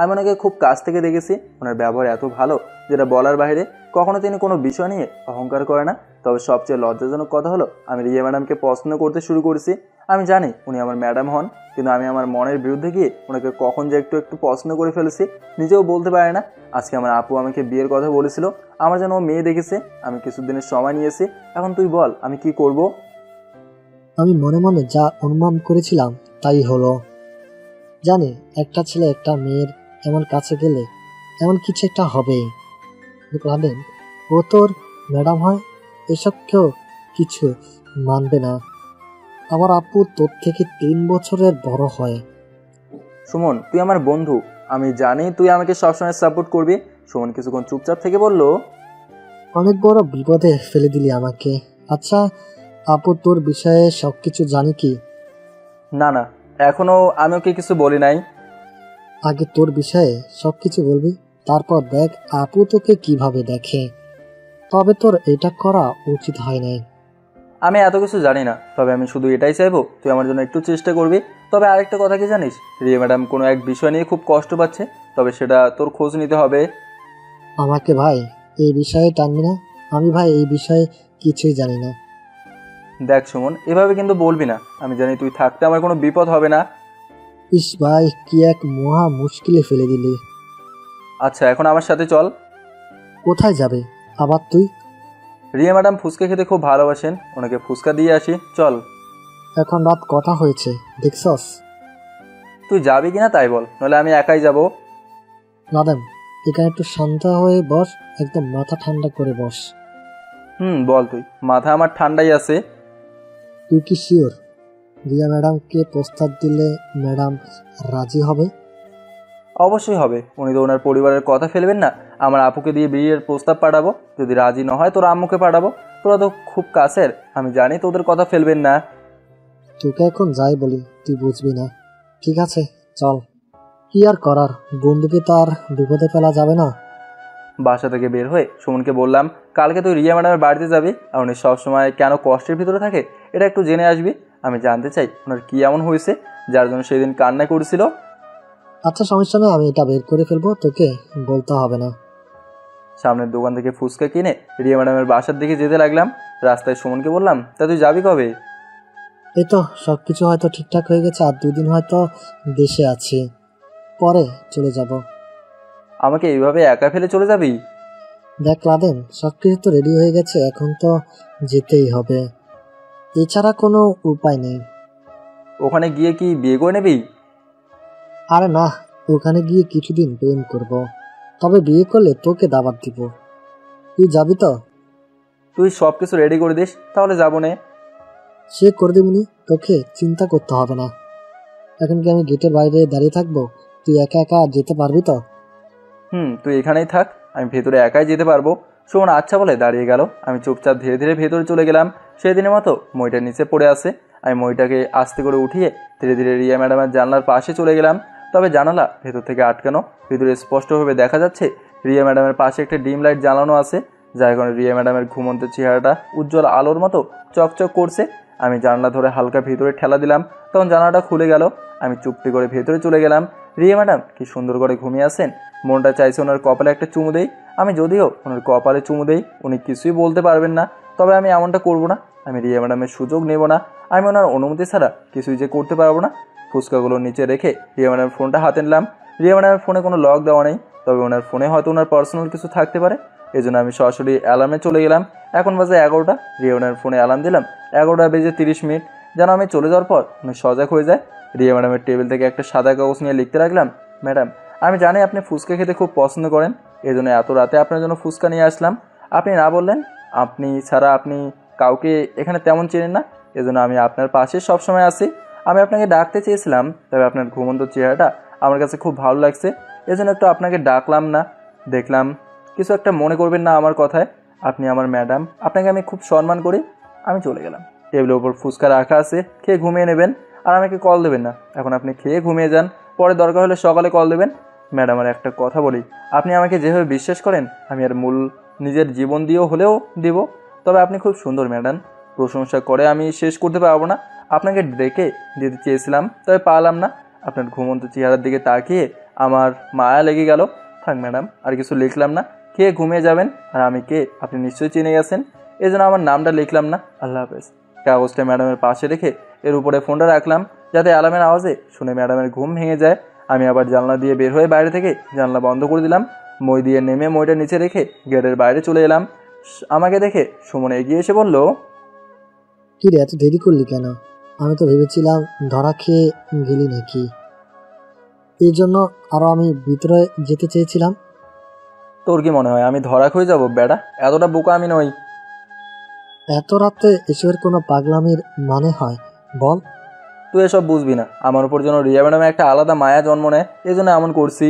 আমি ওনাকে খুব কাছ থেকে দেখেছি, ওনার ব্যবহার এত ভালো যেটা বলার বাইরে। কখনো তিনি কোনো বিষয় নিয়ে অহংকার করে না। তবে সবচেয়ে লজ্জাজনক কথা হলো, আমি রিয়া ম্যাডামকে পছন্দ করতে শুরু করেছি। আমি জানি উনি আমার ম্যাডাম হন, কিন্তু আমি আমার মনের বিরুদ্ধে গিয়ে ওনাকে কখন যে একটু একটু পছন্দ করে ফেলেছি নিজেও বলতে পারে না। আজকে আমার আপু আমাকে বিয়ের কথা বলেছিল, আমার যেন ও মেয়ে দেখেছে। আমি কিছুদিনের সময় নিয়েছি, এখন তুই বল আমি কি করব। আমি মনে মনে যা অনুমান করেছিলাম তাই হলো। জানি একটা ছেলে একটা মেয়ের এমন কাছে গেলে এমন কিছু একটা হবেই। ভাবেন ও তোর ম্যাডাম হয়, এসব কেউ কিছু মানবে না। আমার আপু তোর থেকে 3 বছরের বড় হয়। সুমন, তুই আমার বন্ধু, আমি জানি তুই আমাকে সবসময় সাপোর্ট করবি। সুমন কিছুক্ষণ চুপচাপ থেকে বলল, অনেক বড় বিপদে ফেলে দিলি আমাকে। আচ্ছা আপু তোর বিষয়ে সবকিছু জানি কি? না না, এখনো আমি ওকে কিছু বলি নাই। আগে তোর বিষয়ে সবকিছু বলবি, তারপর দেখ আপু তোকে কিভাবে দেখে। তবে তোর এটা করা উচিত হয় নাই। আমি এত কিছু জানি না, তবে আমি শুধু এটাই চাইবো তুই আমার জন্য একটু চেষ্টা করবি। তবে আরেকটা কথা কি জানিস, রিয়া ম্যাডাম কোনো এক বিষয় নিয়ে খুব কষ্ট পাচ্ছে, তবে সেটা তোর খোঁজ নিতে হবে। আমাকে ভাই এই বিষয়ে টানবি না। আমি ভাই এই বিষয়ে কিছুই জানি না। দেখ সুমন, এভাবে কিন্তু বলবি না। আমি জানি তুই থাকতে আমার কোনো বিপদ হবে না। ইস ভাই কি এক মহা মুশকিলে ফেলে দিলি। আচ্ছা, এখন আমার সাথে চল। কোথায় যাবে আবার তুই? রিয়া ম্যাডাম ফুচকা খেতে খুব ভালোবাসেন, ওনাকে ফুচকা দিয়ে আসি, চল। এখন রাত কটা হয়েছে দেখছস? তুই যাবি কিনা তাই বল, নইলে আমি একাই যাব। রাদেন এখানে একটু শান্ত হয়ে বস, একদম মাথা ঠান্ডা করে বস। বল তুই। মাথা আমার ঠান্ডাই আছে। তুই কি শিওর রিয়া ম্যাডামকে প্রস্তাব দিলে ম্যাডাম রাজি হবে? অবশ্যই হবে, উনি তো ওনার পরিবারের কথা ফেলবেন না। আমার আপুকে দিয়ে বিয়ের প্রস্তাব পাঠাবো, যদি রাজি না হয় তোর আম্মুকে পাঠাবো। তোরা তো খুব কাছের, আমি জানি তোদের কথা ফেলবেন না। তোকে এখন যাই বলি তুই বুঝবি না। ঠিক আছে চল। কি আর করার, বন্ধুকে তো আর বিপদে ফেলা যাবে না। বাসা থেকে বের হয়ে সুমনকে বললাম, কালকে তুই রিয়া ম্যাডামের বাড়িতে যাবি, আর উনি সবসময় কেন কষ্টের ভিতরে থাকে এটা একটু জেনে আসবি। আমি জানতে চাই ওনার কী এমন হয়েছে যার জন্য সেদিন কান্না করেছিল। আচ্ছা সমস্যা নেই, আমি এটা বের করে ফেলবো, তোকে বলতে হবে না। সামনের দোকান থেকে ফুচকা কিনে রিয়া ম্যাডামের বাসার দিকে যেতে লাগলাম। রাস্তায় সুমনকে বললাম, তা তুই যাবি কবে? এই তো সবকিছু হয়তো ঠিকঠাক হয়ে গেছে, আর 2 দিন হয়তো দেশে আছি, পরে চলে যাব। আমাকে এইভাবে একা ফেলে চলে যাবি? দেখ লাদেন সবকিছু তো রেডি হয়ে গেছে, এখন তো যেতেই হবে, এছাড়া কোনো উপায় নেই। ওখানে গিয়ে কি বিয়ে করে নেবি? আরে না, ওখানে গিয়ে কিছুদিন প্রেম করব, তবে বিয়ে করলে তোকে দাওয়াত দিব। তুই যাবি তো? তুই সব কিছু রেডি করে দিস, তাহলে যাবো নে। সে করে দিবনি, তোকে চিন্তা করতে হবে না। এখন কি আমি গেটের বাইরে দাঁড়িয়ে থাকবো? তুই একা একা যেতে পারবি তো? তুই এখানেই থাক, আমি ভেতরে একাই যেতে পারবো। শোন, আচ্ছা বলে দাঁড়িয়ে গেল। আমি চুপচাপ ধীরে ধীরে ভেতরে চলে গেলাম। সেদিনের মতো মইটার নিচে পড়ে আছে। আমি মইটাকে আস্তে করে উঠিয়ে ধীরে ধীরে রিয়া ম্যাডামের জানলার পাশে চলে গেলাম। তবে জানালা ভেতর থেকে আটকানো, ভিতরে স্পষ্টভাবে দেখা যাচ্ছে রিয়া ম্যাডামের পাশে একটা ডিম লাইট জ্বালানো আছে, যার কারণে রিয়া ম্যাডামের ঘুমন্ত চেহারাটা উজ্জ্বল আলোর মতো চকচক করছে। আমি জানলা ধরে হালকা ভেতরে ঠেলা দিলাম, তখন জানলাটা খুলে গেল। আমি চুপটি করে ভেতরে চলে গেলাম। রিয়া ম্যাডাম কি সুন্দর করে ঘুমিয়ে আছেন। মনটা চাইছে ওনার কপালে একটা চুমু দেই। আমি যদিও ওনার কপালে চুমু দেই উনি কিছুই বলতে পারবেন না, তবে আমি এমনটা করব না। আমি রিয়া ম্যাডামের সুযোগ নেব না। আমি ওনার অনুমতি ছাড়া কিছুই যে করতে পারবো না। ফুচকাগুলো নিচে রেখে রিয়া ম্যাডামের ফোনটা হাতে নিলাম। রিয়া ম্যাডামের ফোনে কোনো লক দেওয়া নেই, তবে ওনার ফোনে হয়তো ওনার পার্সোনাল কিছু থাকতে পারে। এই জন্য আমি সরাসরি অ্যালার্মে চলে গেলাম। এখন বাজে 11টা। রিয়া ম্যাডামের ফোনে অ্যালার্ম দিলাম 11:30 যেন আমি চলে যাওয়ার পর উনি সজাগ হয়ে যায়। রিয়া ম্যাডামের টেবিল থেকে একটা সাদা কাগজ নিয়ে লিখতে লাগলাম, ম্যাডাম, আমি জানি আপনি ফুচকা খেতে খুব পছন্দ করেন, এই জন্য এত রাতে আপনার জন্য ফুচকা নিয়ে আসলাম। আপনি না বললেন, আপনি ছাড়া আপনি কাউকে এখানে তেমন চেনেন না, এজন্য আমি আপনার পাশে সবসময় আছি। আমি আপনাকে ডাকতে চেয়েছিলাম, তবে আপনার ঘুমন্ত চেহারাটা আমার কাছে খুব ভালো লাগছে, এজন্য একটু আপনাকে ডাকলাম না। দেখলাম কিছু একটা মনে করবেন না আমার কথায়। আপনি আমার ম্যাডাম, আপনাকে আমি খুব সম্মান করি। আমি চলে গেলাম। টেবিলের উপর ফুচকা রাখা আছে, খেয়ে ঘুমিয়ে নেবেন, আর আমাকে কল দেবেন না। এখন আপনি খেয়ে ঘুমিয়ে যান, পরে দরকার হলে সকালে কল দেবেন। ম্যাডাম, আর একটা কথা বলি, আপনি আমাকে যেভাবে বিশ্বাস করেন আমি আর মূল নিজের জীবন দিয়েও হলেও দেব। তবে আপনি খুব সুন্দর ম্যাডাম, প্রশংসা করে আমি শেষ করতে পারবো না। আপনাকে ডেকে দিতে চেয়েছিলাম, তবে পারলাম না। আপনার ঘুমন্ত চেহারার দিকে তাকিয়ে আমার মায়া লেগে গেল। থাক ম্যাডাম, আর কিছু লিখলাম না, খেয়ে ঘুমিয়ে যাবেন। আর আমি কে আপনি নিশ্চয়ই চিনে গেছেন, এই জন্য আমার নামটা লিখলাম না। আল্লাহ হাফেজ। কাগজটা ম্যাডামের পাশে রেখে এর উপরে ফোনটা রাখলাম, যাতে অ্যালার্মের আওয়াজে শুনে ম্যাডামের ঘুম ভেঙে যায়। আমি আবার জানলা দিয়ে বের হয়ে বাইরে থেকে জানলা বন্ধ করে দিলাম। মই দিয়ে নেমে মইটা নিচে রেখে গেটের বাইরে চলে এলাম। আমাকে দেখে সুমন এগিয়ে এসে বলল, কি রে, এত দেরি করলি কেন? আমি তো ভেবেছিলাম ধরা খেয়ে গেলি নাকি, এই জন্য আরো আমি ভিতরে যেতে চেয়েছিলাম। তোর কি মনে হয় আমি ধরা খেয়ে যাবো বেটা? এতটা বোকা আমি নই। এত রাতে এসবের কোনো পাগলামির মানে হয় বল? তুই এসব বুঝবি না। আমার উপর যেন রিয়া ম্যাডামে একটা আলাদা মায়া জন্ম নেয়, এই জন্য এমন করছি।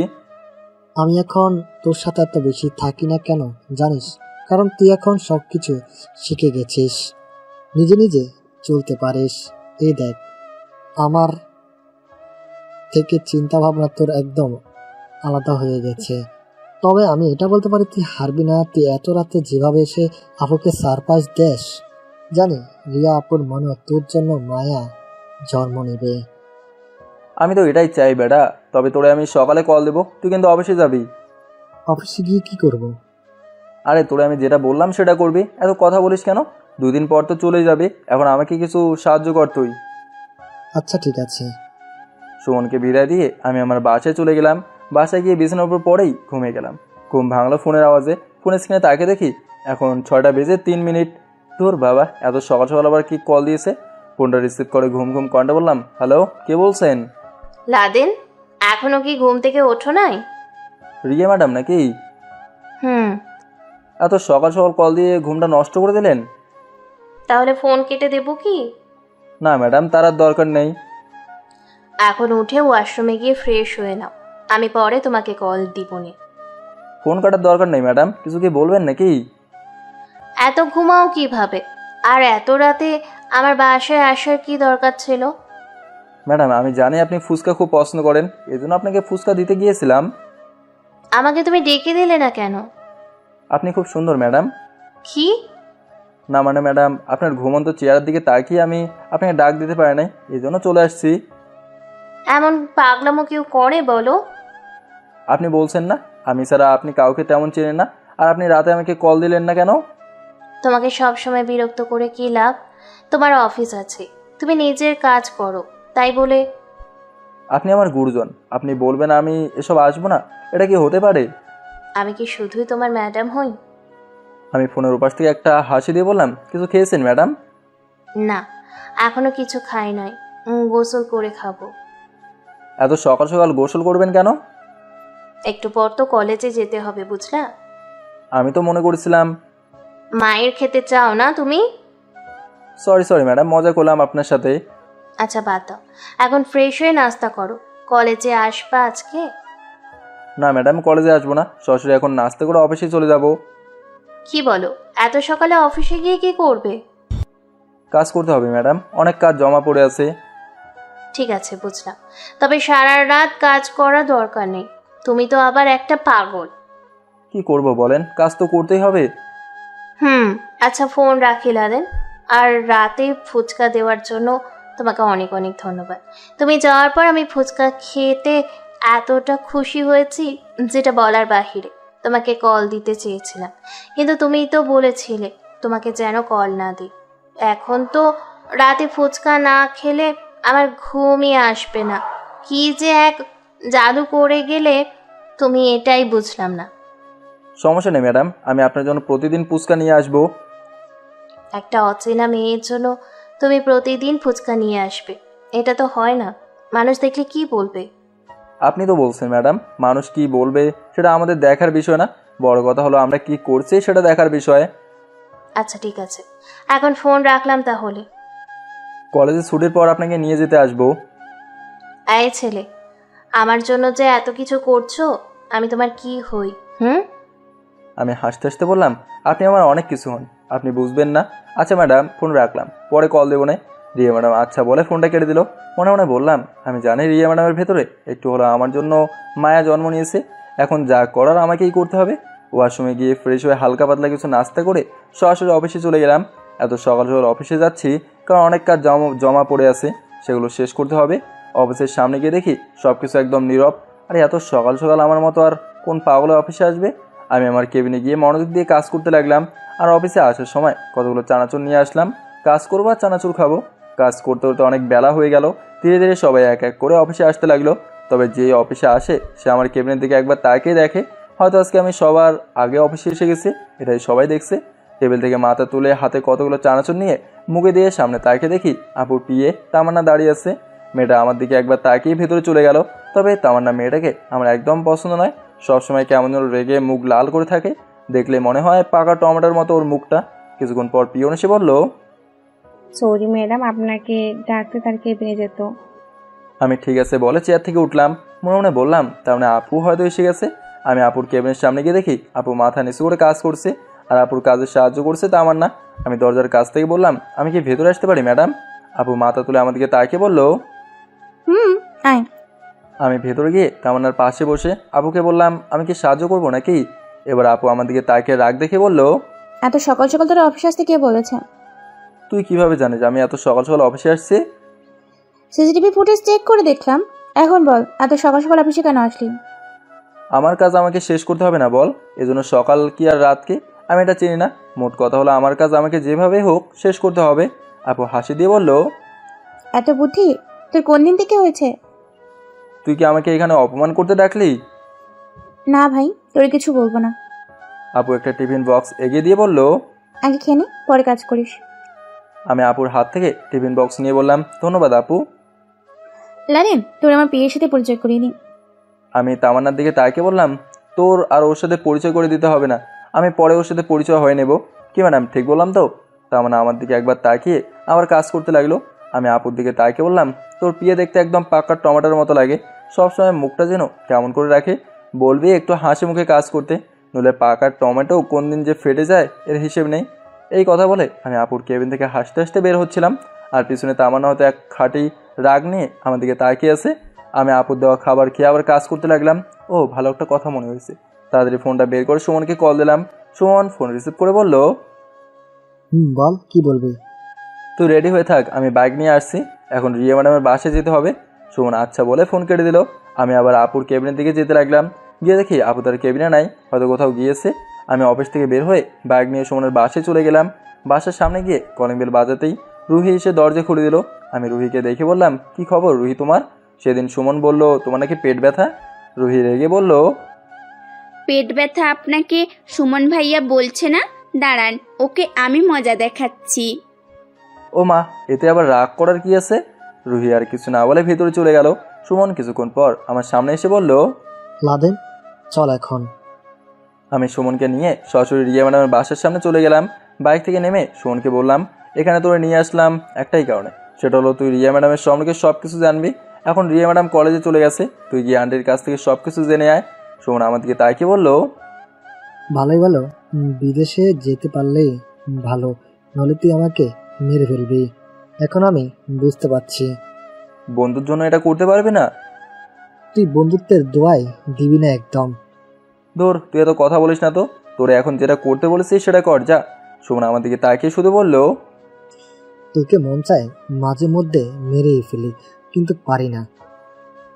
আমি এখন তোর সাথে এত বেশি থাকি না কেন জানিস? কারণ তুই এখন সবকিছু শিখে গেছিস, নিজে নিজে চলতে পারিস। এই দেখ, আমার থেকে চিন্তা ভাবনা তোর একদম আলাদা হয়ে গেছে। তবে আমি এটা বলতে পারি, তুই হারবি না। তুই এত রাতে যেভাবে এসে আপুকে সারপ্রাইজ দেস, জানি রিয়া আপুর মনে তোর জন্য মায়া জন্ম নেবে। আমি তো এটাই চাই বেটা। তবে তোরে আমি সকালে কল দেবো, তুই কিন্তু অফিসে যাবি। অফিসে গিয়ে কি করব? আরে তোরে আমি যেটা বললাম সেটা করবি, এত কথা বলিস কেন? 2 দিন পর তো চলে যাবে, এখন আমাকে কিছু সাহায্য কর তুই। আচ্ছা ঠিক আছে। সুমনকে বিদায় দিয়ে আমি আমার বাসায় চলে গেলাম। বাসায় গিয়ে বিছানার উপর পরেই ঘুমিয়ে গেলাম। ঘুম ভাঙলো ফোনের আওয়াজে। ফোনের স্ক্রিনে তাকে দেখি এখন 6টা বেজে 3 মিনিট। তোর বাবা, এত সকাল সকাল আবার কি কল দিয়েছে? ফোনটা রিসিভ করে ঘুম ঘুম কণ্ঠে বললাম, হ্যালো, কে বলছেন? লাদেন, এখনো কি ঘুম থেকে ওঠো নাই? রিয়া ম্যাডাম নাকি? হুম। এত সকাল সকাল কল দিয়ে ঘুমটা নষ্ট করে দিলেন। তাহলে ফোন কেটে দেবো কি? না ম্যাডাম, তার আর দরকার নেই। এখন উঠে ওয়াশরুমে গিয়ে ফ্রেশ হয়ে নাও, আমি পরে তোমাকে কল দিবনি। ফোন কাটার দরকার নেই ম্যাডাম, কিছু কি বলবেন নাকি? এত ঘুমাও কিভাবে? আর এত রাতে আমার বাসায় আসার কি দরকার ছিল? ম্যাডাম, আমি জানি আপনি ফুচকা খুব পছন্দ করেন, এই জন্য আপনাকে ফুচকা দিতে গিয়েছিলাম। আমাকে তুমি ডেকে দিলে না কেন? আপনি খুব সুন্দর ম্যাডাম। কি? না মানে ম্যাডাম, আপনার ঘুমন্ত চেয়ারের দিকে তাকিয়ে আমি আপনাকে ডাক দিতে পারি নাই, এই জন্য চলে আসছি। এমন পাগলামো কেউ করে বলো? আপনি বলছেন না আমি ছাড়া আপনি কাউকে তেমন চেনেন না, আর আপনি রাতে আমাকে কল দিলেন না কেন? তোমাকে সব সময় বিরক্ত করে কি লাভ? তোমার অফিস আছে, তুমি নিজের কাজ করো, তাই বলে। আপনি আমার গুরুজন, আপনি বলবেন আমি এসব আসবো না? এটা কি হতে পারে? আমি কি শুধুই তোমার ম্যাডাম হই? আমি ফোনের উপাস থেকে একটা হাসি দিয়ে বললাম, কিছু খেয়েছেন ম্যাডাম? না, এখনো কিছু খাই নাই, গোসল করে খাবো। এত সকাল সকাল গোসল করবেন কেন? একটু পর তো কলেজে যেতে হবে, বুঝলা? আমি তো মনে করেছিলাম। মায়ের খেতে চাও না তুমি? সরি ম্যাডাম, মজা করলাম আপনার সাথে। আচ্ছা বাদ দাও, এখন ফ্রেশ হয়ে নাস্তা করো। কলেজে আসবা আজকে? না ম্যাডাম, কলেজে আসবো না, সরাসরি এখন নাস্তা করে অফিসে চলে যাব। কি বলো, এত সকালে অফিসে গিয়ে কি করবে? কাজ করতে হবে ম্যাডাম, অনেক কাজ জমা পড়ে আছে। ঠিক আছে, বুঝলাম। তবে সারা রাত কাজ করা দরকার নেই, তুমি তো আবার একটা পাগল। কি করব বলেন, কাজ তো করতেই হবে। আচ্ছা ফোন রাখি লাদেন। আর রাতে ফুচকা দেওয়ার জন্য তোমাকে অনেক অনেক ধন্যবাদ। তুমি যাওয়ার পর আমি ফুচকা খেতে এতটা খুশি হয়েছি যেটা বলার বাহিরে। তোমাকে কল দিতে চেয়েছিলাম, কিন্তু তুমি তো বলেছিলে তোমাকে যেন কল না দিই। এখন তো রাতে ফুচকা না খেলে আমার ঘুমই আসবে না। কি যে এক জাদু করে গেলে তুমি, এটাই বুঝলাম না। সমস্যা নেই ম্যাডাম, আমি আপনার জন্য প্রতিদিন ফুচকা নিয়ে আসবো। একটা অচেনা মেয়ের জন্য তুমি প্রতিদিন ফুচকা নিয়ে আসবে, এটা তো হয় না। মানুষ দেখলে কি বলবে? আপনি তো বলছেন ম্যাডাম, মানুষ কি বলবে সেটা আমাদের দেখার বিষয় না, বড় কথা হলো আমরা কি করছি সেটা দেখার বিষয়। আচ্ছা ঠিক আছে, এখন ফোন রাখলাম তাহলে। কলেজে ছুটির পর আপনাকে নিয়ে যেতে আসবো। এই ছেলে, আমার জন্য যে এত কিছু করছো, আমি তোমার কি হই? আমি হাসতে হাসতে বললাম, আপনি আমার অনেক কিছু হন, আপনি বুঝবেন না। আচ্ছা ম্যাডাম, ফোন রাখলাম, পরে কল দেবো না। রিয়া ম্যাডাম আচ্ছা বলে ফোনটা কেটে দিল। মনে মনে বললাম, আমি জানি রিয়া ম্যাডামের ভেতরে একটু হলো আমার জন্য মায়া জন্ম নিয়েছে, এখন যা করার আমাকেই করতে হবে। ওয়াশরুমে গিয়ে ফ্রেশ হয়ে হালকা পাতলা কিছু নাস্তা করে সরাসরি অফিসে চলে গেলাম। এত সকাল সকাল অফিসে যাচ্ছি কারণ অনেক কাজ জমা পড়ে আছে, সেগুলো শেষ করতে হবে। অফিসের সামনে গিয়ে দেখি সব কিছু একদম নীরব। আরে এত সকাল সকাল আমার মতো আর কোন পাগলে অফিসে আসবে? আমি আমার কেবিনে গিয়ে মনোযোগ দিয়ে কাজ করতে লাগলাম। আর অফিসে আসার সময় কতগুলো চানাচুর নিয়ে আসলাম। কাজ করবো আর চানাচুর খাবো। কাজ করতে করতে অনেক বেলা হয়ে গেল। ধীরে ধীরে সবাই এক এক করে অফিসে আসতে লাগলো। তবে যে অফিসে আসে সে আমার কেবিনের দিকে একবার তাকিয়ে দেখে হয়তো আজকে আমি সবার আগে অফিসে এসে গেছি, এটাই সবাই দেখছে। টেবিল থেকে মাথা তুলে হাতে কতগুলো চানাচুর নিয়ে মুখে দিয়ে সামনে তাকিয়ে দেখি আপুর পিয়ে তামান্না দাঁড়িয়ে আছে। মেয়েটা আমার দিকে একবার তাকিয়ে ভেতরে চলে গেল। তবে তামান্না মেয়েটাকে আমার একদম পছন্দ নয়। সবসময় কেমন যেন রেগে মুখ লাল করে থাকে, দেখলে মনে হয় পাকা টমেটোর মতো ওর মুখটা। কিছুক্ষণ পর পিয়ন এসে বলল, সরি ম্যাডাম, আপনাকে ডাকতে তার কেবিনে যেত। আমি ঠিক আছে বলে চেয়ার থেকে উঠলাম। মনে মনে বললাম তার মানে আপু হয়তো এসে গেছে। আমি আপুর কেবিনের সামনে গিয়ে দেখি আপু মাথা নিচু করে কাজ করছে আর আপুর কাজে সাহায্য করছে তামান্না। আমি দরজার কাছ থেকে বললাম, আমি কি ভেতরে আসতে পারি ম্যাডাম? আপু মাথা তুলে আমার দিকে তাকিয়ে বলল, আয়। আমি ভেতরে গিয়ে তামান্নার পাশে বসে আপুকে বললাম, আমি কি সাহায্য করবো নাকি? এবার আপু আমার দিকে তাকিয়ে রাগ দেখে বলল, এত সকাল সকাল তোর অফিস আসতে কে বলেছে? তুই কিভাবে জানিস আমি এত সকাল সকাল অফিসে আসছি? সিসিটিভি ফুটেজ চেক করে দেখলাম। এখন বল, এত সকাল সকাল অফিসে কেন আসলি? আমার কাজ আমাকে শেষ করতে হবে না বল? এজন্য সকাল কি আর রাত কি আমি এটা চিনি না। মোট কথা হলো আমার কাজ আমাকে যেভাবে হোক শেষ করতে হবে। আপু হাসি দিয়ে বলল, এত বুদ্ধি তোর কোন দিন থেকে হয়েছে? তুই কি আমাকে এখানে অপমান করতে ডাকলি? না ভাই, তোর কিছু বলবো না। আপু একটা টিফিন বক্স এগিয়ে দিয়ে বলল, আগে খেয়ে নে, পরে কাজ করিস। আমি আপুর হাত থেকে টিফিন বক্স নিয়ে বললাম, ধন্যবাদ আপু। লারেন, তোর আমার পিয়ের সাথে পরিচয় করিয়ে নি। আমি তামান্নার দিকে তাকিয়ে বললাম, তোর আর ওর সাথে পরিচয় করে দিতে হবে না, আমি পরে ওর সাথে পরিচয় হয়ে নেব। কি ম্যাডাম ঠিক বললাম তো? তামান্না আমার দিকে একবার তাকিয়ে আবার কাজ করতে লাগলো। আমি আপুর দিকে তাকিয়ে বললাম, তোর পিয়ে দেখতে একদম পাকা টমেটোর মতো লাগে। সবসময় মুখটা যেন কেমন করে রাখে, বলবি একটু হাসি মুখে কাজ করতে, নইলে পাকা টমেটো কোন দিন যে ফেটে যায় এর হিসেব নেই। এই কথা বলে আমি আপুর কেবিন থেকে হাসতে হাসতে বের হচ্ছিলাম। আর পিছনে তামান্না হয়তো এক খাঁটি রাগ নিয়ে আমার দিকে তাকিয়ে আছে। আমি আপুর দেওয়া খাবার খেয়ে আবার কাজ করতে লাগলাম। ও ভালো একটা কথা মনে হয়েছে, তাড়াতাড়ি ফোনটা বের করে সুমনকে কল দিলাম। সুমন ফোন রিসিভ করে বলল, বল, কি বলবি? তুই রেডি হয়ে থাক, আমি বাইক নিয়ে আসছি, এখন রিয়া ম্যাডামের বাসায় যেতে হবে। সুমন আচ্ছা বলে ফোন কেটে দিল। আমি আবার আপুর কেবিনের দিকে যেতে লাগলাম। গিয়ে দেখি আপু তার কেবিনে নাই, হয়তো কোথাও গিয়েছে। আমি অফিস থেকে বের হয়ে বাইক নিয়ে সুমনের বাসায় চলে গেলাম। বাসার সামনে গিয়ে কলিং বেল বাজাতেই রুহি এসে দরজা খুলে দিল। আমি রুহিকে দেখে বললাম, কি খবর রুহি তোমার? সেদিন সুমন বলল তোমার নাকি পেট ব্যথা। রুহি রেগে বলল, পেট ব্যথা আপনাকে সুমন ভাইয়া বলছে না? দাঁড়ান, ওকে আমি মজা দেখাচ্ছি। ও মা, এতে আবার রাগ করার কি আছে? রুহি আর কিছু না বলে ভেতরে চলে গেল। সুমন কিছুক্ষণ পর আমার সামনে এসে বলল, লাদেন, চল এখন। আমি সুমনকে নিয়ে সরাসরি রিয়া ম্যাডামের বাসার সামনে চলে গেলাম। বাইক থেকে নেমে সুমনকে বললাম, এখানে তোরে নিয়ে আসলাম একটাই কারণে, সেটা হলো তুই রিয়া ম্যাডামের সম্পর্কে সব কিছু জানবি। এখন রিয়া ম্যাডাম কলেজে চলে গেছে, তুই গিয়ে আন্টির কাছ থেকে সব কিছু জেনে আয়। সুমন আমার দিকে তাকিয়ে বলল, ভালোই ভালো, বিদেশে যেতে পারলেই ভালো, নইলে তুই আমাকে মেরে ফেলবি। এখন আমি বুঝতে পারছি বন্ধুর জন্য এটা করতে পারবি না? তুই বন্ধুত্বের দোয়াই দিবি না একদম। ধর, তুই এত কথা বলিস না তো, তোরে এখন যেটা করতে বলেছিস সেটা কর যা। সুমন আমার দিকে তাকিয়ে শুধু বলল, তোকে মন চায় মাঝে মধ্যে মেরেই ফেলি, কিন্তু পারি না।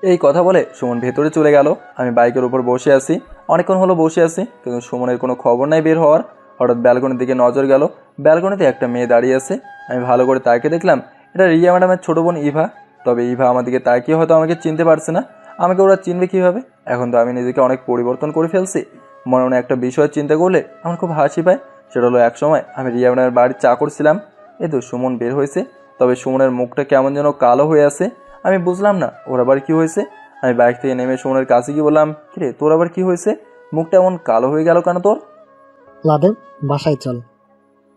এই কথা বলে সুমন ভেতরে চলে গেল। আমি বাইকের উপর বসে আছি, অনেকক্ষণ হলো বসে আছি, কিন্তু সুমনের কোনো খবর নাই বের হওয়ার। হঠাৎ ব্যালকনির দিকে নজর গেল। ব্যালকনিতে একটা মেয়ে দাঁড়িয়ে আছে। আমি ভালো করে তাকিয়ে দেখলাম এটা রিয়া ম্যাডামের ছোট বোন ইভা। তবে ইভা আমার দিকে তাকিয়ে হয়তো আমাকে চিনতে পারছে না। আমাকে ওরা চিনবে কীভাবে? এখন তো আমি নিজেকে অনেক পরিবর্তন করে ফেলছি। মনে মনে একটা বিষয় চিন্তা করলে আমার খুব হাসি পায়। সেটা হলো একসময় আমি রিয়া ম্যাডামের বাড়ির চাকর ছিলাম। এই তো সুমন বের হয়েছে, তবে সুমনের মুখটা কেমন যেন কালো হয়ে আছে। আমি বুঝলাম না ওর আবার কী হয়েছে। আমি বাইক থেকে নেমে সুমনের কাছে গিয়ে বললাম, কিরে তোর আবার কি হয়েছে? মুখটা এমন কালো হয়ে গেল কেন তোর? লাদেন, বাসায় চল।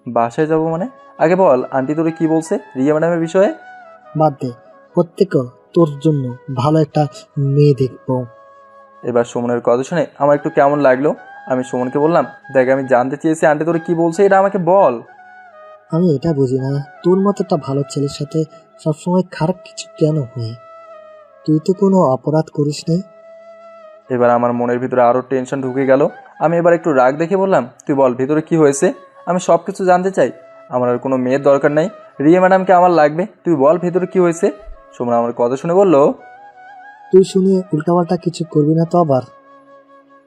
বাসায় যাবো মানে? আগে বল আন্টি তোরে কি বলছে রিয়া ম্যাডামের বিষয়ে? বাদ দে, প্রত্যেকে তোর জন্য ভালো একটা মেয়ে দেখবো। এবার সুমনের কথা শুনে আমার একটু কেমন লাগলো। আমি সুমনকে বললাম, দেখ আমি জানতে চেয়েছি আন্টি তোরে কি বলছে, এটা আমাকে বল। আমি এটা বুঝি না, তোর মতো একটা ভালো ছেলের সাথে সবসময় খারাপ কিছু কেন হয়? তুই তো কোনো অপরাধ করিস না। এবার আমার মনের ভিতরে আরও টেনশন ঢুকে গেল। আমি এবার একটু রাগ দেখে বললাম, তুই বল ভিতরে কি হয়েছে, আমি সব কিছু জানতে চাই। আমার আর কোনো মেয়ের দরকার নেই, রিয়া ম্যাডামকে আমার লাগবে, তুই বল ভিতরে কি হয়েছে। সুমন আমার কথা শুনে বলল, তুই শুনে উল্টাপাল্টা কিছু করবি না তো আবার?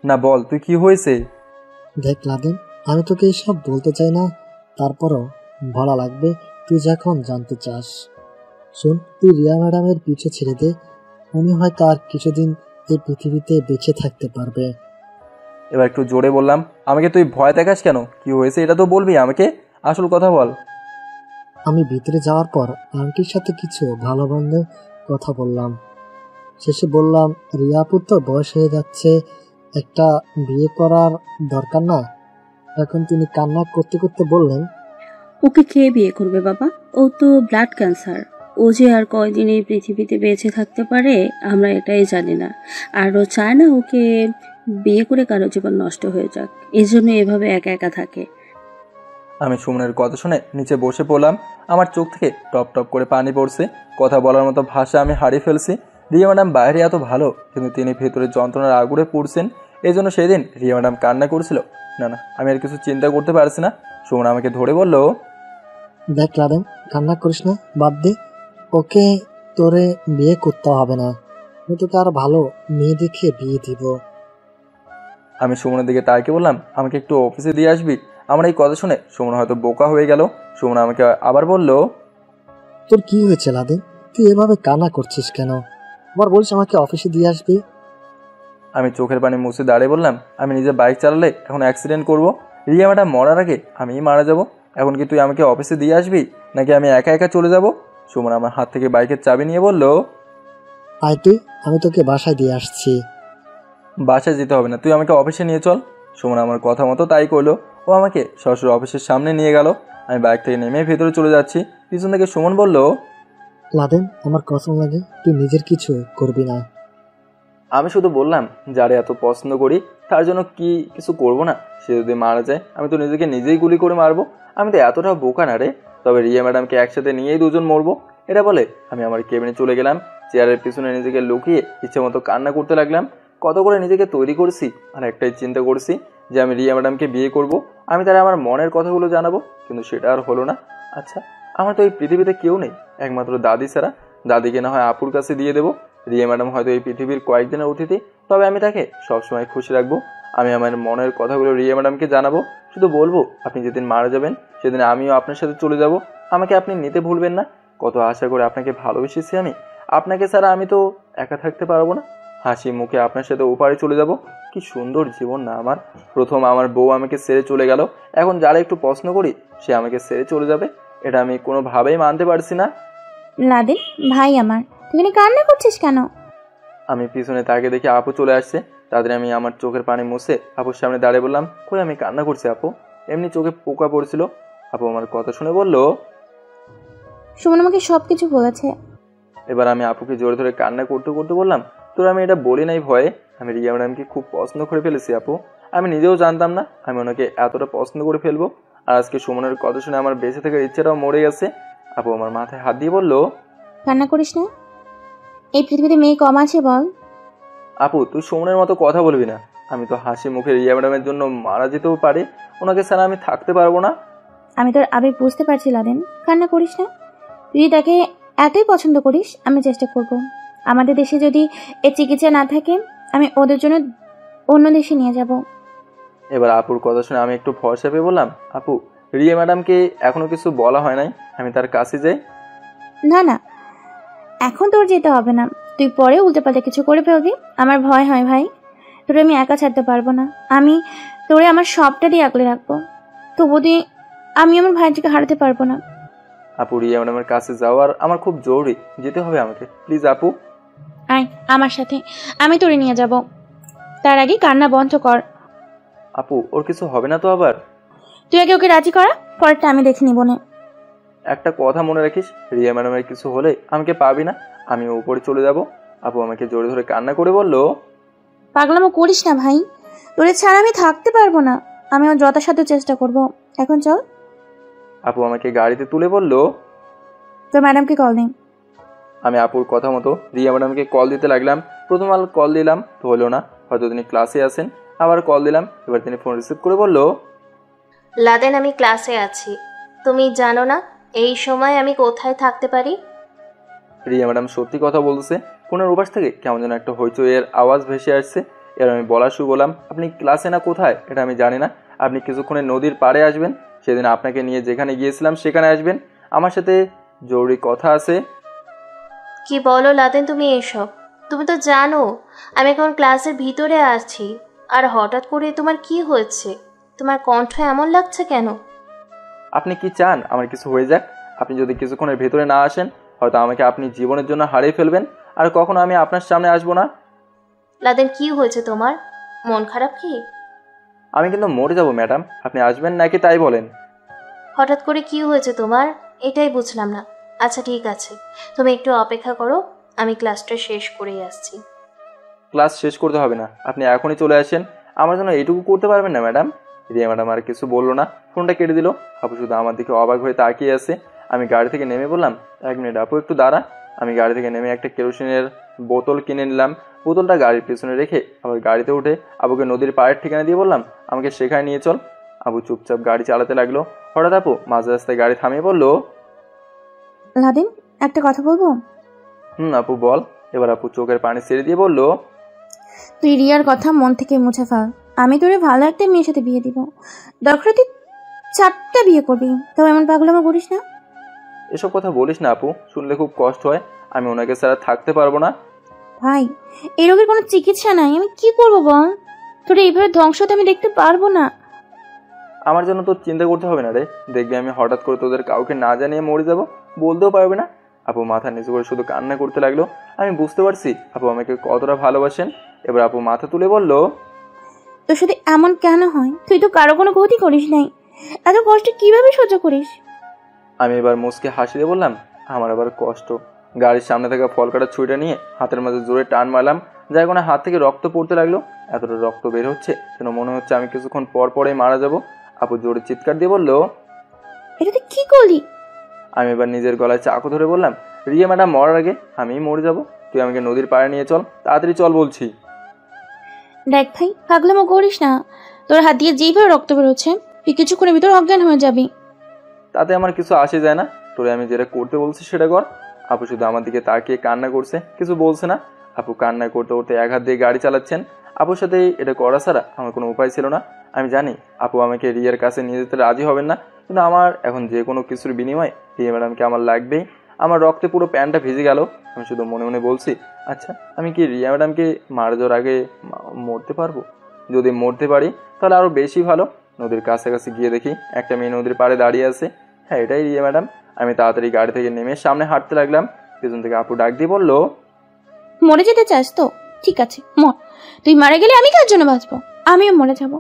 না বল, তুই কি হয়েছে? দেখ লাদেন, আমি তোকে এসব বলতে চাই না, তারপরও ভালো লাগবে তুই যখন জানতে চাস। শোন, তুই রিয়া ম্যাডামের পিছু ছেড়ে দে, উনি হয়তো আর কিছুদিন এই পৃথিবীতে বেঁচে থাকতে পারবে। এবার একটু জোরে বললাম, আমাকে তুই ভয় দেখাস কেন? কি হয়েছে এটা তো বলবি আমাকে, আসল কথা বল। আমি ভিতরে যাওয়ার পর আন্টির সাথে কিছু ভালো মন্দ কথা বললাম। শেষে বললাম, রিয়া আপুর তো বয়স হয়ে যাচ্ছে, একটা বিয়ে করার দরকার না? এখন তিনি কান্না করতে করতে বললেন, ওকে কে বিয়ে করবে বাবা? ও তো ব্লাড ক্যান্সার। ও যে আর কয়দিন এই পৃথিবীতে বেঁচে থাকতে পারে আমরা এটাই জানি না। আর ও চায় না ওকে বিয়ে করে কারো জীবন নষ্ট হয়ে যাক, এই জন্য এভাবে একা একা থাকে। আমি সুমনের কথা শুনে নিচে বসে পড়লাম। আমার চোখ থেকে টপ টপ করে পানি পড়ছে। কথা বলার মতো ভাষা আমি হারিয়ে ফেলছি। রিয়া ম্যাডাম বাইরে এত ভালো, কিন্তু তিনি ভেতরে যন্ত্রণার আগুনে পড়ছেন। এই জন্য সেদিন রিয়া ম্যাডাম কান্না করছিল। না না, আমি আর কিছু চিন্তা করতে পারছি না। সুমন আমাকে ধরে বলল, দেখ লাদেন, কান্না করিস না, বাদ দে, ওকে তোরে বিয়ে করতে হবে না, আমি তোকে আর ভালো মেয়ে দেখে বিয়ে দিব। আমি সুমনের দিকে তাকে বললাম, আমাকে একটু অফিসে দিয়ে আসবি? আমার এই কথা শুনে সুমন হয়তো বোকা হয়ে গেল। সুমন আমাকে আবার বলল, তোর কি হয়েছে লাদেন, তুই এভাবে কান্না করছিস কেন? আবার বলিস আমাকে অফিসে দিয়ে আসবি? আমি চোখের পানি মুছে দাঁড়িয়ে বললাম, আমি নিজে বাইক চালালে এখন অ্যাক্সিডেন্ট করব। রিয়া ম্যাডাম মরার আগে আমিই মারা যাব। এখন কি তুই আমাকে অফিসে দিয়ে আসবি, নাকি আমি একা একা চলে যাব? সুমন আমার হাত থেকে বাইকের চাবি নিয়ে বলল, আয় তুই, আমি তোকে বাসায় দিয়ে আসছি। বাসায় যেতে হবে না, তুই আমাকে অফিসে নিয়ে চল। সুমন আমার কথা মতো তাই করলো। ও আমাকে সরাসরি অফিসের সামনে নিয়ে গেল। আমি বাইক থেকে নেমে ভেতরে চলে যাচ্ছি। পিছন থেকে সুমন বলল, লাদেন, আমার কসম লাগে তুই নিজের কিছু করবি না। আমি শুধু বললাম, যারে এত পছন্দ করি তার জন্য কি কিছু করব না? সে যদি মারা যায় আমি তো নিজেকে নিজেই গুলি করে মারবো। আমি তো এতটা বোকা না রে। তবে রিয়া ম্যাডামকে একসাথে নিয়েই দুজন মরবো। এটা বলে আমি আমার কেবিনে চলে গেলাম। চেয়ারের পিছনে নিজেকে লুকিয়ে ইচ্ছে মতো কান্না করতে লাগলাম। কত করে নিজেকে তৈরি করছি, আর একটাই চিন্তা করছি যে আমি রিয়া ম্যাডামকে বিয়ে করব। আমি তারা আমার মনের কথাগুলো জানাবো, কিন্তু সেটা আর হলো না। আচ্ছা, আমার তো এই পৃথিবীতে কেউ নেই একমাত্র দাদি ছাড়া। দাদিকে না হয় আপুর কাছে দিয়ে দেবো। রিয়া ম্যাডাম হয়তো এই পৃথিবীর কয়েকদিনের অতিথি, তবে আমি তাকে সবসময় খুশি রাখবো। আমি আমার মনের কথাগুলো রিয়া ম্যাডামকে জানাবো। শুধু বলবো, আপনি যেদিন মারা যাবেন সেদিন আমিও আপনার সাথে চলে যাব। আমাকে আপনি নিতে ভুলবেন না। কত আশা করে আপনাকে ভালোবেসেছি আমি। আপনাকে ছাড়া আমি তো একা থাকতে পারবো না। হাসি মুখে আপনার সাথে ওপারে চলে যাব। কি সুন্দর জীবন না আমার। প্রথম আমার বউ আমাকে ছেড়ে চলে গেল, এখন যারা একটু প্রশ্ন করি সে আমাকে ছেড়ে চলে যাবে। এটা আমি কোনোভাবেই মানতে পারছি না। লাদেন ভাই আমার, তুই এখানে কান্না করছিস কেন? আমি পিছনে তাকে দেখে আপু চলে আসছে। তাদের আমি আমার চোখের পানি মুছে আপুর সামনে দাঁড়িয়ে বললাম, কই আমি কান্না করছি আপু, এমনি চোখে পোকা পড়ছিল। আপু আমার কথা শুনে বলল, সুমন আমাকে সবকিছু বলেছে। এবার আমি আপুকে জোরে ধরে কান্না করতে করতে বললাম, তোর আমি এটা বলি নাই ভয়ে, আমি রিয়া ম্যাডামকে খুব পছন্দ করে ফেলেছি আপু। আমি নিজেও জানতাম না আমি ওনাকে এতটা পছন্দ করে ফেলবো। আর আজকে সুমনের কথা শুনে আমার বেঁচে থাকার ইচ্ছাটাও মরে গেছে। আপু আমার মাথায় হাত দিয়ে বলল, কান্না করিস না, এই পৃথিবীতে মেয়ে কম আছে বল? আপু তুই সুমনের মতো কথা বলবি না। আমি তো হাসি মুখে রিয়া ম্যাডামের জন্য মারা যেতেও পারি, ওনাকে ছাড়া আমি থাকতে পারবো না। আমি তোর আবেগ বুঝতে পারছি লাদেন, কান্না করিস না। তুই তাকে এতই পছন্দ করিস, আমি চেষ্টা করব। আমাদের দেশে যদি এর চিকিৎসা না থাকে, আমি ওদের জন্য অন্য দেশে নিয়ে যাব। এবার আপুর কথা শুনে আমি একটু ভরসা পেয়ে বললাম, আপু রিয়া ম্যাডামকে এখনো কিছু বলা হয় নাই, আমি তার কাছে যাই। না না, এখন তোর যেতে হবে না, তুই পরে উল্টোপাল্টা কিছু করে ফেলবি। আমার ভয় হয় ভাই, তোরে আমি একা ছাড়তে পারবো না। আমি তোরে আমার সবটা দিয়ে আগলে রাখবো, তবু দিয়ে আমি আমার ভাইটিকে হারাতে পারবো না। আপু রিয়া ম্যাডামের কাছে যাওয়ার আমার খুব জরুরি, যেতে হবে আমাকে, প্লিজ আপু। আয় আমার সাথে, আমি তোরে নিয়ে যাব। তার আগে কান্না বন্ধ কর। আপু ওর কিছু হবে না তো আবার? তুই আগে ওকে রাজি করা, পরেরটা আমি দেখে নিব না। একটা কথা মনে রাখিস, রিয়া ম্যাডামের কিছু হলে আমাকে পাবি না, আমি উপরে চলে যাব। আপু আমাকে জোরে ধরে কান্না করে বলল, পাগলামো করিস না ভাই, তোরে ছাড়া আমি থাকতে পারবো না। আমি ওর যথাসাধ্য চেষ্টা করব। এখন চল। আপু আমাকে গাড়িতে তুলে বলল, তোর ম্যাডামকে কল দিন। আমি আপুর কথা মতো রিয়া ম্যাডামকে কল দিতে লাগলাম। প্রথম আল কল দিলাম তো হলো না, হয়তো তিনি ক্লাসে আছেন। আবার কল দিলাম, এবার তিনি ফোন রিসিভ করে বলল, লাদেন আমি ক্লাসে আছি, তুমি জানো না এই সময় আমি কোথায় থাকতে পারি? রিয়া ম্যাডাম সত্যি কথা বলছে। ফোনের ওপাশ থেকে কেমন যেন একটা হইচইয়ের আওয়াজ ভেসে আসছে। এর আমি বলা শুরু করলাম, আপনি ক্লাসে না কোথায় এটা আমি জানি না, আপনি কিছুক্ষণে নদীর পাড়ে আসবেন, সেদিন আপনাকে নিয়ে যেখানে গিয়েছিলাম সেখানে আসবেন, আমার সাথে জরুরি কথা আছে। কি বলো লাদেন তুমি এসব? তুমি তো জানো আমি এখন ক্লাসের ভিতরে আছি। আর হঠাৎ করে তোমার কি হয়েছে? তোমার কণ্ঠ এমন লাগছে কেন? আপনি কি চান আমার কিছু হয়ে যাক? আপনি যদি কিছুক্ষণের ভেতরে না আসেন, হয়তো আমাকে আপনি জীবনের জন্য হারিয়ে ফেলবেন, আর কখনো আমি আপনার সামনে আসবো না। লাদেন কি হয়েছে তোমার? মন খারাপ কি? আমি কিন্তু মরে যাব ম্যাডাম, আপনি আসবেন নাকি তাই বলেন। হঠাৎ করে কি হয়েছে তোমার এটাই বুঝলাম না। আচ্ছা ঠিক আছে, তুমি একটু অপেক্ষা করো, আমি ক্লাসটা শেষ করেই আসছি। ক্লাস শেষ করতে হবে না, আপনি এখনই চলে আসেন। আমার জন্য এইটুকু করতে পারবেন না ম্যাডাম? রিয়া ম্যাডাম আর কিছু বললো না, ফোনটা কেটে দিল। আপু শুধু আমার দিকে অবাক হয়ে তাকিয়ে আছে। আমি গাড়ি থেকে নেমে বললাম, 1 মিনিট আপু, একটু দাঁড়া। আমি গাড়ি থেকে নেমে একটা কেরোসিনের বোতল কিনে নিলাম। বোতলটা গাড়ির পেছনে রেখে আবার গাড়িতে উঠে আবুকে নদীর পাড়ের ঠিকানা দিয়ে বললাম, আমাকে সেখানে নিয়ে চল। আবু চুপচাপ গাড়ি চালাতে লাগলো। হঠাৎ আপু মাঝ রাস্তায় গাড়ি থামিয়ে বললো, লাদেন, একটা কথা বলবো? আপু বল। এবার আপু চোখের পানি ছেড়ে দিয়ে বলল, তুই রিয়ার কথা মন থেকে মুছে ফেল। আমি তোরে ভালো একটা মেয়ের সাথে বিয়ে দিব। দরকার তুই 4টা বিয়ে করবি, তাও এমন পাগলামো করিস না। এসব কথা বলিস না আপু, শুনলে খুব কষ্ট হয়। আমি ওনাকে ছাড়া থাকতে পারবো না। ভাই, এই রোগের কোনো চিকিৎসা নাই, আমি কি করবো বল? তোরে এইভাবে ধ্বংস হতে আমি দেখতে পারবো না। আমার জন্য তোর চিন্তা করতে হবে না রে। দেখবি আমি হঠাৎ করে তোদের কাউকে না জানিয়ে মরে যাব, বলতেও পারবে না। আপু মাথা নিচু করে শুধু কান্না করতে লাগলো। আমি বুঝতে পারছি আপু আমাকে কতটা ভালোবাসেন। এবার আপু মাথা তুলে বলল, তোর সাথে এমন কেন হয়? তুই তো কারো কোনো ক্ষতি করিস নাই, এত কষ্ট কিভাবে সহ্য করিস? আমি এবার মুচকে হাসি দিয়ে বললাম, আমার আবার কষ্ট? গাড়ির সামনে থাকা ফল কাটার ছুরিটা নিয়ে হাতের মাঝে জোরে টান মারলাম, যার কোনো হাত থেকে রক্ত পড়তে লাগলো। এতটা রক্ত বের হচ্ছে যেন মনে হচ্ছে আমি কিছুক্ষণ পর পরেই মারা যাব। আপু জোরে চিৎকার দিয়ে বলল, এটা তুই কি করলি? আমি এবার নিজের গলায় চাকু ধরে বললাম, রিয়া ম্যাডাম মরার আগে আমিই মরে যাব। তুই আমাকে নদীর পাড়ে নিয়ে চল, তাড়াতাড়ি চল বলছি। দেখ ভাই, পাগলামো করিস না। তোর হাত দিয়ে যেইভাবে রক্ত বেরোচ্ছে, তুই কিছুক্ষণের ভিতর অজ্ঞান হয়ে যাবি। তাতে আমার কিছু আসে যায় না, তোরে আমি যেটা করতে বলছি সেটা কর। আপু শুধু আমার দিকে তাকিয়ে কান্না করছে, কিছু বলছে না। আপু কান্না করতে করতে 1 হাত দিয়ে গাড়ি চালাচ্ছেন। আপুর সাথে এটা করা ছাড়া আমার কোনো উপায় ছিল না। আমি জানি আপু আমাকে রিয়ার কাছে নিয়ে যেতে রাজি হবেন না, কিন্তু আমার এখন যে কোনো কিছুর বিনিময়ে রিয়া ম্যাডামকে আমার লাগবেই। আমার রক্তে পুরো প্যান্টটা ভিজে গেল। আমি শুধু মনে মনে বলছি, আচ্ছা আমি কি রিয়া ম্যাডামকে মারা যাওয়ার আগে মরতে পারবো? যদি মরতে পারি তাহলে আরও বেশি ভালো। নদীর কাছাকাছি গিয়ে দেখি একটা মেয়ে নদীর পাড়ে দাঁড়িয়ে আছে। হ্যাঁ, এটাই রিয়া ম্যাডাম। আমি তাড়াতাড়ি গাড়ি থেকে নেমে সামনে হাঁটতে লাগলাম। পেছন থেকে আপু ডাক দিয়ে বলল, মরে যেতে চাস তো? ঠিক আছে, মর। তুই মারা গেলে আমি কার জন্য বাঁচবো? আমিও মরে যাব।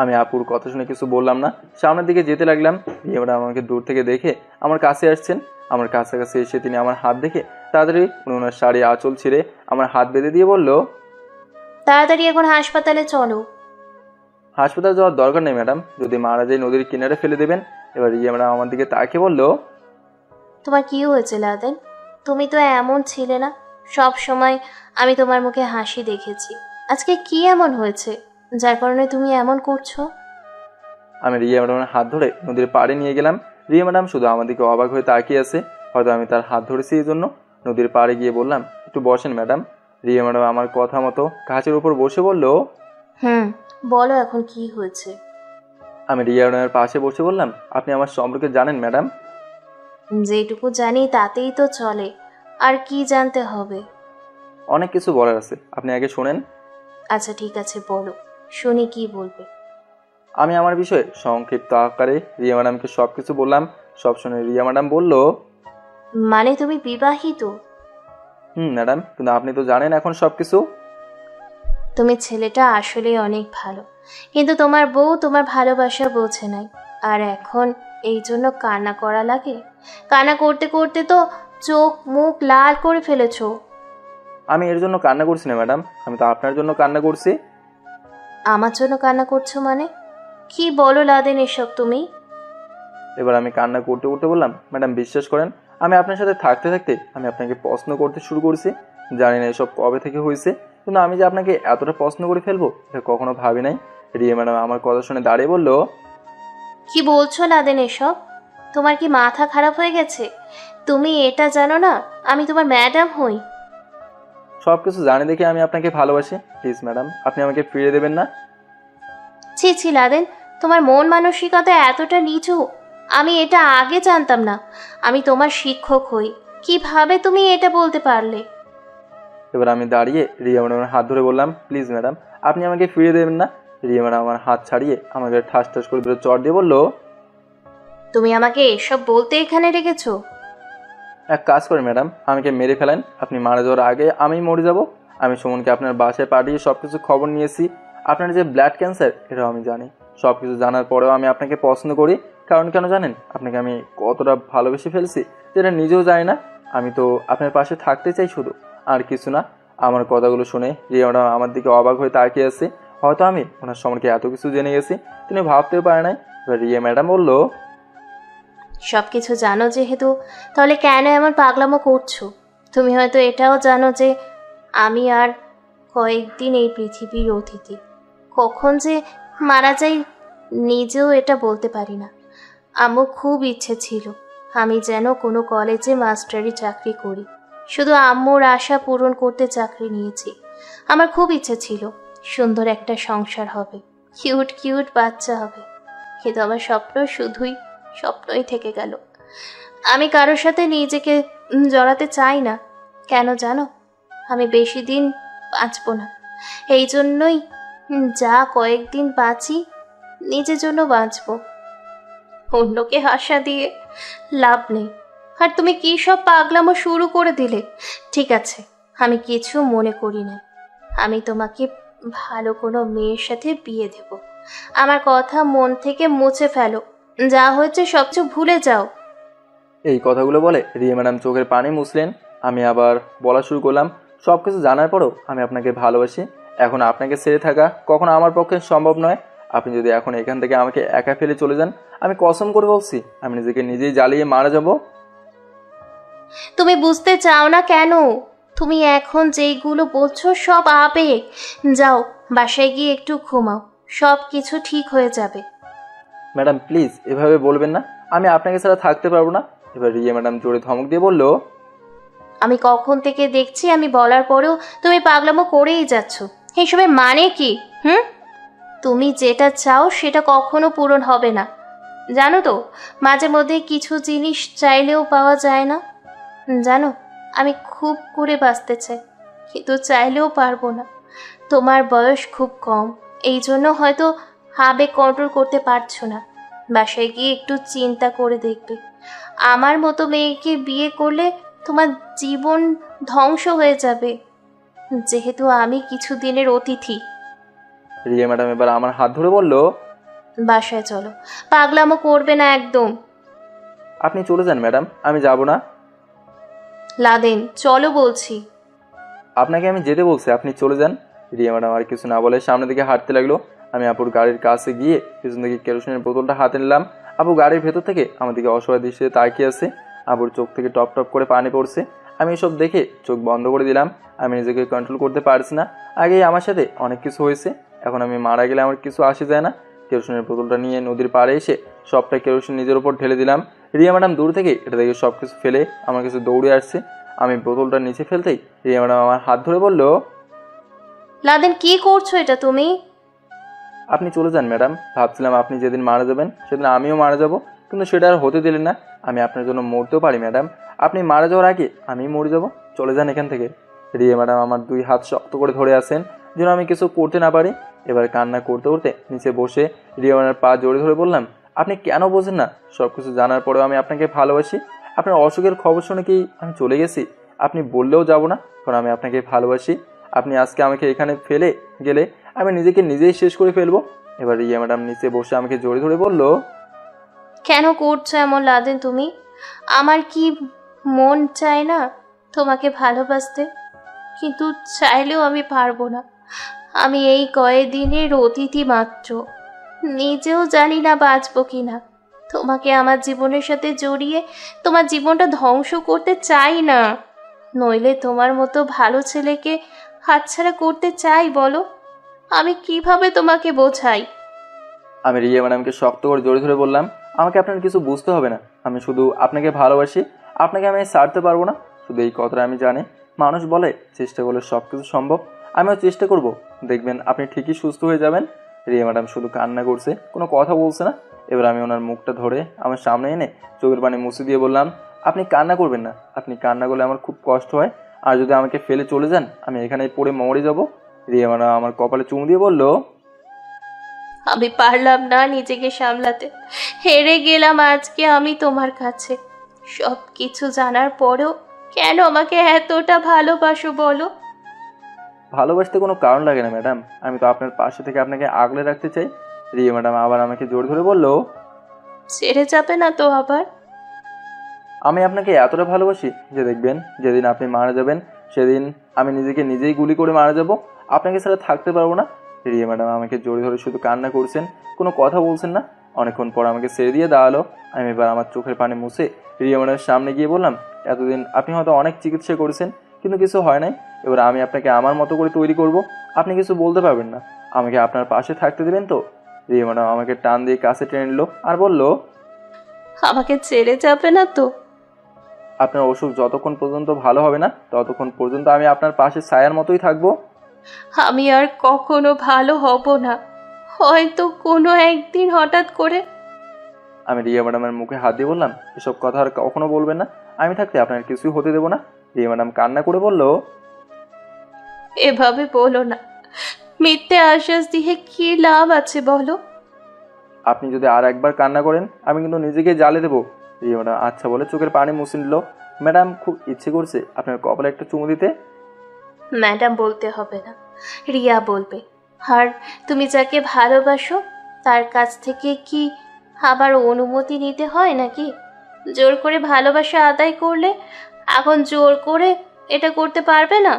আমি আপুর কথা শুনে কিছু বললাম না, সামনের দিকে যেতে লাগলাম। রিয়া ম্যাডাম আমাকে দূর থেকে দেখে আমার কাছে আসছেন। আমার কাছাকাছি এসে তিনি আমার হাত দেখে তাড়াতাড়ি ওনার শাড়ি আঁচল ছিঁড়ে আমার হাত বেঁধে দিয়ে বলল, তাড়াতাড়ি এখন হাসপাতালে চলো। হাসপাতাল যাওয়ার দরকার নেই ম্যাডাম, যদি মারা যায় নদীর কিনারে ফেলে দেবেন। এবার রিয়া ম্যাডাম আমার দিকে তাকিয়ে বলল, তোমার কি হয়েছে লাদেন? তুমি তো এমন ছিলে না, সব সময় আমি তোমার মুখে হাসি দেখেছি। আজকে কি এমন হয়েছে যার কারণে তুমি এমন করছো? আমি রিয়া ম্যাডামের হাত ধরে নদীর পাড়ে নিয়ে গেলাম। রিয়া ম্যাডাম শুধু আমার দিকে অবাক হয়ে তাকিয়ে আছে, হয়তো আমি তার হাত ধরেছি এই জন্য। নদীর পাড়ে গিয়ে বললাম, একটু বসেন ম্যাডাম। রিয়া ম্যাডাম আমার কথা মতো গাছের উপর বসে বলল, বলো এখন কি হয়েছে? আমি রিয়া ম্যাডামের পাশে বসে বললাম, আপনি আমার সম্পর্কে জানেন ম্যাডাম? যেটুকু জানি তাতেই তো চলে, আর কি জানতে হবে? অনেক কিছু বলার আছে, আপনি আগে শোনেন। আচ্ছা ঠিক আছে, বলো, শুনি কি বলবে। আমি আমার বিষয়ে সংক্ষিপ্ত আকারে রিয়া ম্যাডামকে সব কিছু বললাম। সব শুনে রিয়া ম্যাডাম বলল, মানে তুমি বিবাহিত? ম্যাডাম, কিন্তু আপনি তো জানেন এখন সব কিছু। তুমি ছেলেটা আসলে অনেক ভালো, কিন্তু তোমার বউ তোমার ভালোবাসা বোঝে নাই, আর এখন এই জন্য কান্না করা লাগে। কান্না করতে করতে তো চোখ মুখ লাল করে ফেলেছো। আমি এর জন্য কান্না করছি না ম্যাডাম, আমি তো আপনার জন্য কান্না করছি। আমার জন্য কান্না করছো মানে? কি বলো লাদেন এসব তুমি? এবার আমি কান্না করতে করতে বললাম, ম্যাডাম বিশ্বাস করেন, আমি আপনার সাথে থাকতে থাকতে আমি আপনাকে প্রশ্ন করতে শুরু করেছি। জানি না এসব কবে থেকে হয়েছে, কিন্তু আমি যে আপনাকে এতটা প্রশ্ন করে ফেলবো এটা কখনো ভাবি নাই। রিয়া ম্যাডাম আমার কথা শুনে দাঁড়িয়ে বলল, কি বলছো লাদেন এসব? তোমার কি মাথা খারাপ হয়ে গেছে? তুমি এটা জানো না আমি তোমার ম্যাডাম হই? সব কিছু জানি দেখে আমি আপনাকে ভালোবাসি। প্লিজ ম্যাডাম, আপনি আমাকে ফিরিয়ে দেবেন না? ছি ছি লাদেন, তোমার মন মানসিকতা এতটা নিচু, আমি এটা আগে জানতাম না। আমি তোমার শিক্ষক হই, কিভাবে তুমি এটা বলতে পারলে? এবার আমি দাঁড়িয়ে রিয়া ম্যাডামের হাত ধরে বললাম, প্লিজ ম্যাডাম, আপনি আমাকে ফিরিয়ে দেবেন না? রিয়া ম্যাডাম আমার হাত ছাড়িয়ে আমাকে ঠাস ঠাস করে ধরে চড় দিয়ে বললো, তুমি আমাকে এসব বলতে এখানে রেখেছো? এক কাজ করে ম্যাডাম, আমাকে মেরে ফেলেন। আপনি মারা যাওয়ার আগে আমি মরে যাব। আমি সুমনকে আপনার বাসায় পাঠিয়ে সব কিছু খবর নিয়েছি। আপনার যে ব্লাড ক্যান্সার এটাও আমি জানি। সব কিছু জানার পরেও আমি আপনাকে পছন্দ করি। কারণ কেন জানেন? আপনাকে আমি কতটা ভালোবেসে ফেলছি যেটা নিজেও জানি না। আমি তো আপনার পাশে থাকতে চাই শুধু, আর কিছু না। আমার কথাগুলো শুনে রিয়া ম্যাডাম আমার দিকে অবাক হয়ে তাকিয়ে আছে। হয়তো আমি ওনার সম্পর্কে এত কিছু জেনে গেছি তিনি ভাবতেও পারে নাই। এবার রিয়া ম্যাডাম বললো, সব কিছু জানো যেহেতু, তাহলে কেন এমন পাগলামো করছো? তুমি হয়তো এটাও জানো যে আমি আর কয়েকদিন এই পৃথিবীর অতিথি। কখন যে মারা যাই নিজেও এটা বলতে পারি না। আমার খুব ইচ্ছে ছিল আমি যেন কোনো কলেজে মাস্টারি চাকরি করি। শুধু আম্মুর আশা পূরণ করতে চাকরি নিয়েছি। আমার খুব ইচ্ছে ছিল সুন্দর একটা সংসার হবে, কিউট কিউট বাচ্চা হবে। কিন্তু আমার স্বপ্ন শুধুই স্বপ্নই থেকে গেল। আমি কারোর সাথে নিজেকে জড়াতে চাই না। কেন জানো? আমি বেশি দিন বাঁচব না। এই জন্যই যা কয়েকদিন বাঁচি নিজের জন্য বাঁচব। অন্যকে হাসা দিয়ে লাভ নেই। আর তুমি কি সব পাগলামো শুরু করে দিলে? ঠিক আছে, আমি কিছু মনে করি না। আমি তোমাকে ভালো কোনো মেয়ের সাথে বিয়ে দেব। আমার কথা মন থেকে মুছে ফেলো। যা হয়েছে সবচেয়ে ভুলে যাও। এই কথাগুলো বলে রিয়া ম্যাডাম চোখের পানি মুছলেন। আমি আবার বলা শুরু করলাম, সব কিছু জানার পরেও আমি আপনাকে ভালোবাসি। এখন আপনাকে ছেড়ে থাকা কখনো আমার পক্ষে সম্ভব নয়। আপনি যদি এখন এখান থেকে আমাকে একা ফেলে চলে যান, আমি কসম করে বলছি আমি নিজেকে নিজেই জ্বালিয়ে মারা যাব। তুমি বুঝতে চাও না কেন? তুমি এখন যেইগুলো বলছো সব আবেগ। যাও, বাসায় গিয়ে একটু ঘুমাও, সব কিছু ঠিক হয়ে যাবে। ম্যাডাম প্লিজ এভাবে বলবেন না, আমি আপনাকে ছাড়া থাকতে পারবো না। এবার রিয়া ম্যাডাম জোরে ধমক দিয়ে বলল, আমি কখন থেকে দেখছি আমি বলার পরেও তুমি পাগলামো করেই যাচ্ছ। এইসবের মানে কি? তুমি যেটা চাও সেটা কখনো পূরণ হবে না, জানো তো? মাঝে মধ্যে কিছু জিনিস চাইলেও পাওয়া যায় না। জানো, আমি খুব করে বাঁচতে চাই, কিন্তু চাইলেও পারবো না। তোমার বয়স খুব কম, এই জন্য হয়তো আবেগ কন্ট্রোল করতে পারছো না। বাসায় গিয়ে একটু চিন্তা করে দেখবে। আমার মতো মেয়েকে বিয়ে করলে তোমার জীবন ধ্বংস হয়ে যাবে, যেহেতু আমি কিছুদিনের অতিথি। রিয়া ম্যাডাম এবার আমার হাত ধরে বলল, বাসায় চলো, পাগলামো করবে না একদম। আপনি চলে যান ম্যাডাম, আমি যাব না। লাদেন চলো বলছি। আপনাকে আমি যেতে বলছি, আপনি চলে যান। রিয়া ম্যাডাম আর কিছু না বলে সামনের দিকে হাঁটতে লাগলো। আমি আপুর গাড়ির কাছে গিয়ে পিছন থেকে কেরোসিনের বোতলটা হাতে নিলাম। আপু গাড়ির ভেতর থেকে আমার দিকে অসহায় দৃষ্টিতে তাকিয়ে আছে। আপুর চোখ থেকে টপ টপ করে পানি পড়ছে। আমি এসব দেখে চোখ বন্ধ করে দিলাম। আমি নিজেকে কন্ট্রোল করতে পারছি না। আগেই আমার সাথে অনেক কিছু হয়েছে, এখন আমি মারা গেলে আমার কিছু আসে যায় না। কেরোসিনের বোতলটা নিয়ে নদীর পাড়ে এসে সবটা কেরোসিন নিজের উপর ঢেলে দিলাম। রিয়া ম্যাডাম দূর থেকে এটা দেখে সব কিছু ফেলে আমার কাছে দৌড়ে আসছে। আমি বোতলটা নিচে ফেলতেই রিয়া ম্যাডাম আমার হাত ধরে বলল, লাদেন কি করছো এটা তুমি? আপনি চলে যান ম্যাডাম। ভাবছিলাম আপনি যেদিন মারা যাবেন সেদিন আমিও মারা যাব, কিন্তু সেটা আর হতে দিলেন না। আমি আপনার জন্য মরতেও পারি ম্যাডাম। আপনি মারা যাওয়ার আগে আমি মরে যাব। চলে যান এখান থেকে। রিয়া ম্যাডাম আমার দুই হাত শক্ত করে ধরে আছেন যেন আমি কিছু করতে না পারি। এবার কান্না করতে করতে নিচে বসে রিয়া ম্যাডামের পা জড়িয়ে ধরে বললাম, আপনি কেন বোঝেন না? সব কিছু জানার পরেও আমি আপনাকে ভালোবাসি। আপনার অসুখের খবর শুনে কি আমি চলে গেছি? আপনি বললেও যাব না, কারণ আমি আপনাকে ভালোবাসি। আপনি আজকে আমাকে এখানে ফেলে গেলে আমি নিজেকে নিজেই শেষ করে ফেলবো। এবার রিয়া ম্যাডাম নিচে বসে আমাকে জড়িয়ে ধরে বলল, কেন করছো এমন লাদেন তুমি? আমার কি মন চায় না তোমাকে ভালোবাসতে? কিন্তু চাইলেও আমি পারবো না। আমি এই কয়েকদিনের অতিথি মাত্র, নিজেও জানি না বাঁচবো কি না। তোমাকে আমার জীবনের সাথে জড়িয়ে তোমার জীবনটা ধ্বংস করতে চাই না। নইলে তোমার মতো ভালো ছেলেকে হাতছাড়া করতে চাই বলো? আমি কিভাবে তোমাকে বোঝাই? আমি রিয়া ম্যাডামকে শক্ত করে জড়িয়ে ধরে বললাম, আমাকে আপনার কিছু বুঝতে হবে না। আমি শুধু আপনাকে ভালোবাসি। আপনাকে আমি ছাড়তে পারবো না। শুধু এই কথাটা আমি জানি, মানুষ বলে চেষ্টা করলে সব কিছু সম্ভব। আমিও চেষ্টা করব, দেখবেন আপনি ঠিকই সুস্থ হয়ে যাবেন। রিয়া ম্যাডাম শুধু কান্না করছে, কোনো কথা বলছে না। এবার আমি ওনার মুখটা ধরে আমার সামনে এনে চোখের পানি মুছে দিয়ে বললাম, আপনি কান্না করবেন না। আপনি কান্না করলে আমার খুব কষ্ট হয়, আর যদি আমাকে ফেলে চলে যান আমি এখানেই পড়ে মরে যাব। রিয়া ম্যাডাম আমার কপালে চুমু দিয়ে বলল, আমি পারলাম না নিজেকে সামলাতে, হেরে গেলাম আজকে আমি তোমার কাছে। সব কিছু জানার পরেও কেন আমাকে এতটা ভালোবাসো বলো? ভালোবাসতে কোনো কারণ লাগে না ম্যাডাম, আমি তো আপনার পাশে থেকে আপনাকে আগলে রাখতে চাই। রিয়া ম্যাডাম আবার আমাকে জোর ধরে বলল, ছেড়ে যাবে না তো আবার? আমি আপনাকে এতটা ভালোবাসি যে দেখবেন যেদিন আপনি মারা যাবেন সেদিন আমি নিজেকে নিজেই গুলি করে মারা যাব। আপনাকে ছাড়া থাকতে পারবো না। রিয়া ম্যাডাম আমাকে জোরে ধরে শুধু কান্না করছেন, কোনো কথা বলছেন না। অনেকক্ষণ পর আমাকে ছেড়ে দিয়ে দাঁড়ালো। আমি এবার আমার চোখের পানি মুছে রিয়া ম্যাডামের সামনে গিয়ে বললাম, এতদিন আপনি হয়তো অনেক চিকিৎসা করেছেন কিন্তু কিছু হয় নাই। এবার আমি আপনাকে আমার মতো করে তৈরি করব। আপনি কিছু বলতে পারবেন না, আমাকে আপনার পাশে থাকতে দেবেন তো? রিয়া ম্যাডাম আমাকে টান দিয়ে কাছে টেনে নিল আর বলল, আমাকে ছেড়ে যাবে না তো? আপনার অসুখ যতক্ষণ পর্যন্ত ভালো হবে না ততক্ষণ পর্যন্ত আমি আপনার পাশে ছায়ার মতোই থাকবো। আমি আর কখনো ভালো হব না, হয়তো কোনো একদিন হঠাৎ করে। আমি রিয়া ম্যাডামের মুখে হাত দিয়ে বললাম, এসব কথা আর কখনো বলবেন না। আমি থাকতে আপনার কিছুই হতে দেবো না। রিয়া ম্যাডাম কান্না করে বলল, এভাবে বলো না, মিথ্যে আশ্বাস দিয়ে কি লাভ আছে বলো? আপনি যদি আর একবার কান্না করেন আমি কিন্তু নিজেকে জ্বালে দেবো। রিয়া ম্যাডাম আচ্ছা বলে চোখের পানি মুছে নিল। ম্যাডাম খুব ইচ্ছে করছে আপনার কপালে একটা চুমু দিতে। ম্যাডাম বলতে হবে না, রিয়া বলবে। আর তুমি যাকে ভালোবাসো তার কাছ থেকে কি আবার অনুমতি নিতে হয় নাকি? জোর করে ভালোবাসা আদায় করলে এখন জোর করে এটা করতে পারবে না।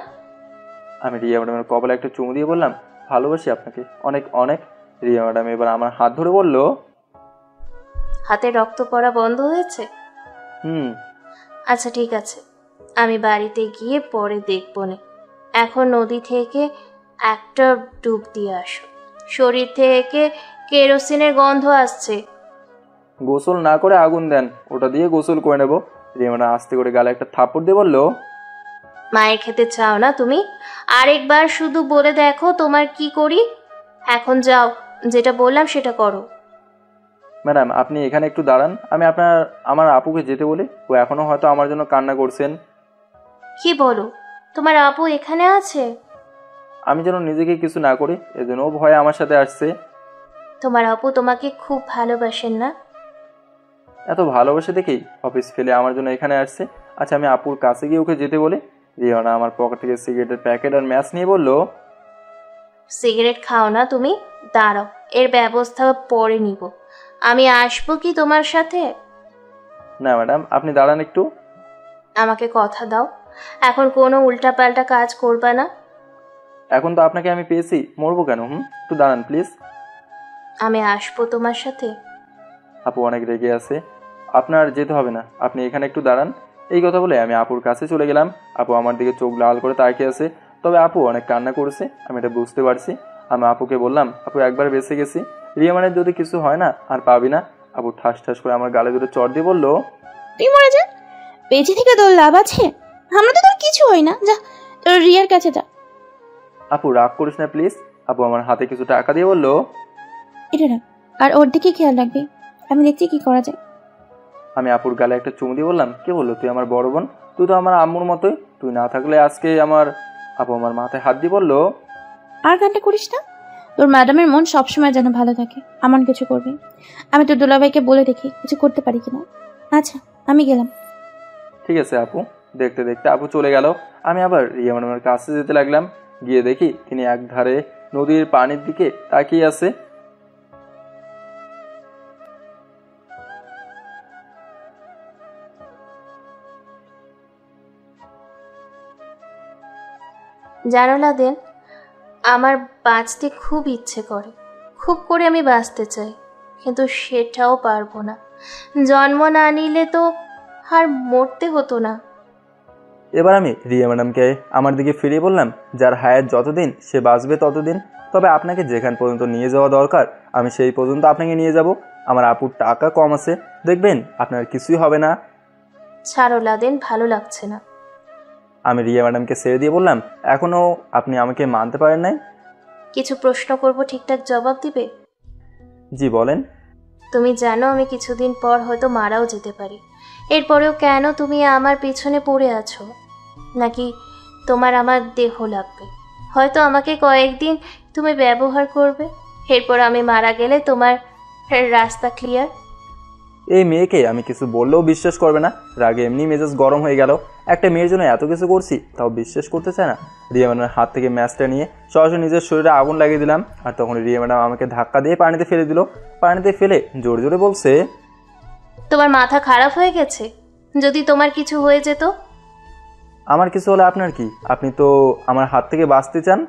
আমি রিয়া ম্যাডামের কপালে একটা চুমু দিয়ে বললাম, ভালোবাসি আপনাকে অনেক অনেক। রিয়া ম্যাডাম এবার আমার হাত ধরে বলল, হাতে রক্ত পড়া বন্ধ হয়েছে? হুম। আচ্ছা ঠিক আছে, আমি বাড়িতে গিয়ে পরে দেখব না। এখন নদী থেকে একটা ডুব দিয়ে আসো, শরীর থেকে কেরোসিনের গন্ধ আসছে। গোসল না করে আগুন দেন, ওটা দিয়ে গোসল করে নেব। রিয়া ম্যাডাম আস্তে করে গালে একটা থাপ্পড় দিয়ে বলল, মায়ের খেতে চাও না তুমি? আরেকবার শুধু বলে দেখো তোমার কি করি। এখন যাও, যেটা বললাম সেটা করো। ম্যাডাম আপনি এখানে একটু দাঁড়ান, আমি আমার আপুকে যেতে বলি। ও এখনো হয়তো আমার জন্য কান্না করছেন। কি বলো, তোমার আপু এখানে আছে? আমি যেন নিজেকে কিছু না করি এজন্য ও ভয়ে আমার সাথে আসছে। তোমার আপু তোমাকে খুব ভালোবাসেন না? এত ভালোবাসে দেখেই অফিস ফেলে আমার জন্য এখানে আসছে। আচ্ছা আমি আপুর কাছে গিয়ে ওকে যেতে বলি। রিয়ানা আমার পকেট থেকে সিগারেটের প্যাকেট আর ম্যাচ নিয়ে বলল, সিগারেট খাও না তুমি? দাঁড়াও, এর ব্যবস্থা পরে নিব। আমি আসবো কি তোমার সাথে? না ম্যাডাম আপনি দাঁড়ান একটু। আমাকে কথা দাও, এখন কোনো উল্টাপাল্টা কাজ করবা না। এখন তো আপনাকে আমি পেয়েছি, মরবো কেন? একটু দাঁড়ান প্লিজ। আমি আসবো তোমার সাথে। আপু অনেক রেগে আছে, আপনার যেতে হবে না, আপনি এখানে একটু দাঁড়ান। এই কথা বলে আমি আপুর কাছে চলে গেলাম। আপু আমার দিকে চোখ লাল করে তাকিয়ে আছে, তবে আপু অনেক কান্না করেছে, আমি এটা বুঝতে পারছি। আমি আপুকে বললাম, আপু একবার বেঁচে গেছি, রিয়ামানের যদি কিছু হয় না আর পাবি না। আপু ঠাস ঠাস করে আমার গালে দুটো চড় দিয়ে বলল, তুই মরে যা, বেঁচে থেকে তোর লাভ আছে? আমরা তো তোর কিছু হই না, যা তোর রিয়ার কাছে যা। আপু রাগ করিস না প্লিজ। আপু আমার হাতে কিছু টাকা দিয়ে বলল, এটা রাখ, আর ওর দিকে খেয়াল রাখবি, আমি দেখছি কি করা যায়। আমি আপুর গালে একটা চুমু দিয়ে বললাম, কে বললো তুই আমার বড় বোন? তুই তো আমার আম্মুর মতোই, তুই না থাকলে আজকে আমার। আপু আমার মাথায় হাত দিয়ে বলল, আর গানটা করিস না, তোর ম্যাডামের মন সবসময় যেন ভালো থাকে, এমন কিছু করবি। আমি তোর দুলাভাইকে বলে দেখি কিছু করতে পারি কিনা। আচ্ছা আমি গেলাম। ঠিক আছে আপু। দেখতে দেখতে আপু চলে গেল। আমি আবার রিয়া ম্যাডামের কাছে যেতে লাগলাম। গিয়ে দেখি তিনি এক ধারে নদীর পানির দিকে তাকিয়ে আছে। জানো লাদেন, আমার বাঁচতে খুব ইচ্ছে করে, খুব করে আমি বাঁচতে চাই, কিন্তু সেটাও পারবো না। জন্ম না নিলে তো আর মরতে হতো না। এবার আমি রিয়া ম্যাডামকে আমার দিকে ফিরিয়ে বললাম, যার হায়াত যতদিন সে বাঁচবে ততদিন, তবে আপনাকে যেখান পর্যন্ত নিয়ে যাওয়া দরকার আমি সেই পর্যন্ত আপনাকে নিয়ে যাব। আমার আপুর টাকা কম আছে, দেখবেন আপনার কিছুই হবে না। ছাড়ো লাদেন, ভালো লাগছে না। আমি রিয়া ম্যাডামকে ছেড়ে দিয়ে বললাম, এখনও আপনি আমাকে মানতে পারেন নাই? কিছু প্রশ্ন করব, ঠিকঠাক জবাব দিবে? জি বলেন। তুমি জানো আমি কিছুদিন পর হয়তো মারাও যেতে পারি। এরপরেও কেন তুমি আমার পেছনে পড়ে আছো? নাকি তোমার আমার দেহ লাগবে? হয়তো আমাকে কয়েকদিন তুমি ব্যবহার করবে, এরপর আমি মারা গেলে তোমার রাস্তা ক্লিয়ার। এই মেয়েকে আমি কিছু বললেও বিশ্বাস করবে না। রাগে এমনি মেজাজ গরম হয়ে গেল। একটা মেয়ের জন্য এত কিছু করছি, তাও বিশ্বাস করতে চায় না। রিয়া ম্যাডামের হাত থেকে ম্যাচটা নিয়ে সরাসরি নিজের শরীরে আগুন লাগিয়ে দিলাম। আর তখন রিয়া ম্যাডাম আমাকে ধাক্কা দিয়ে পানিতে ফেলে দিল। পানিতে ফেলে জোরে জোরে বলছে, তোমার মাথা খারাপ হয়ে গেছে? যদি তোমার কিছু হয়ে যেত? আমার কিছু হলে আপনার কি? আপনি তো আমার হাত থেকে বাঁচতে চান।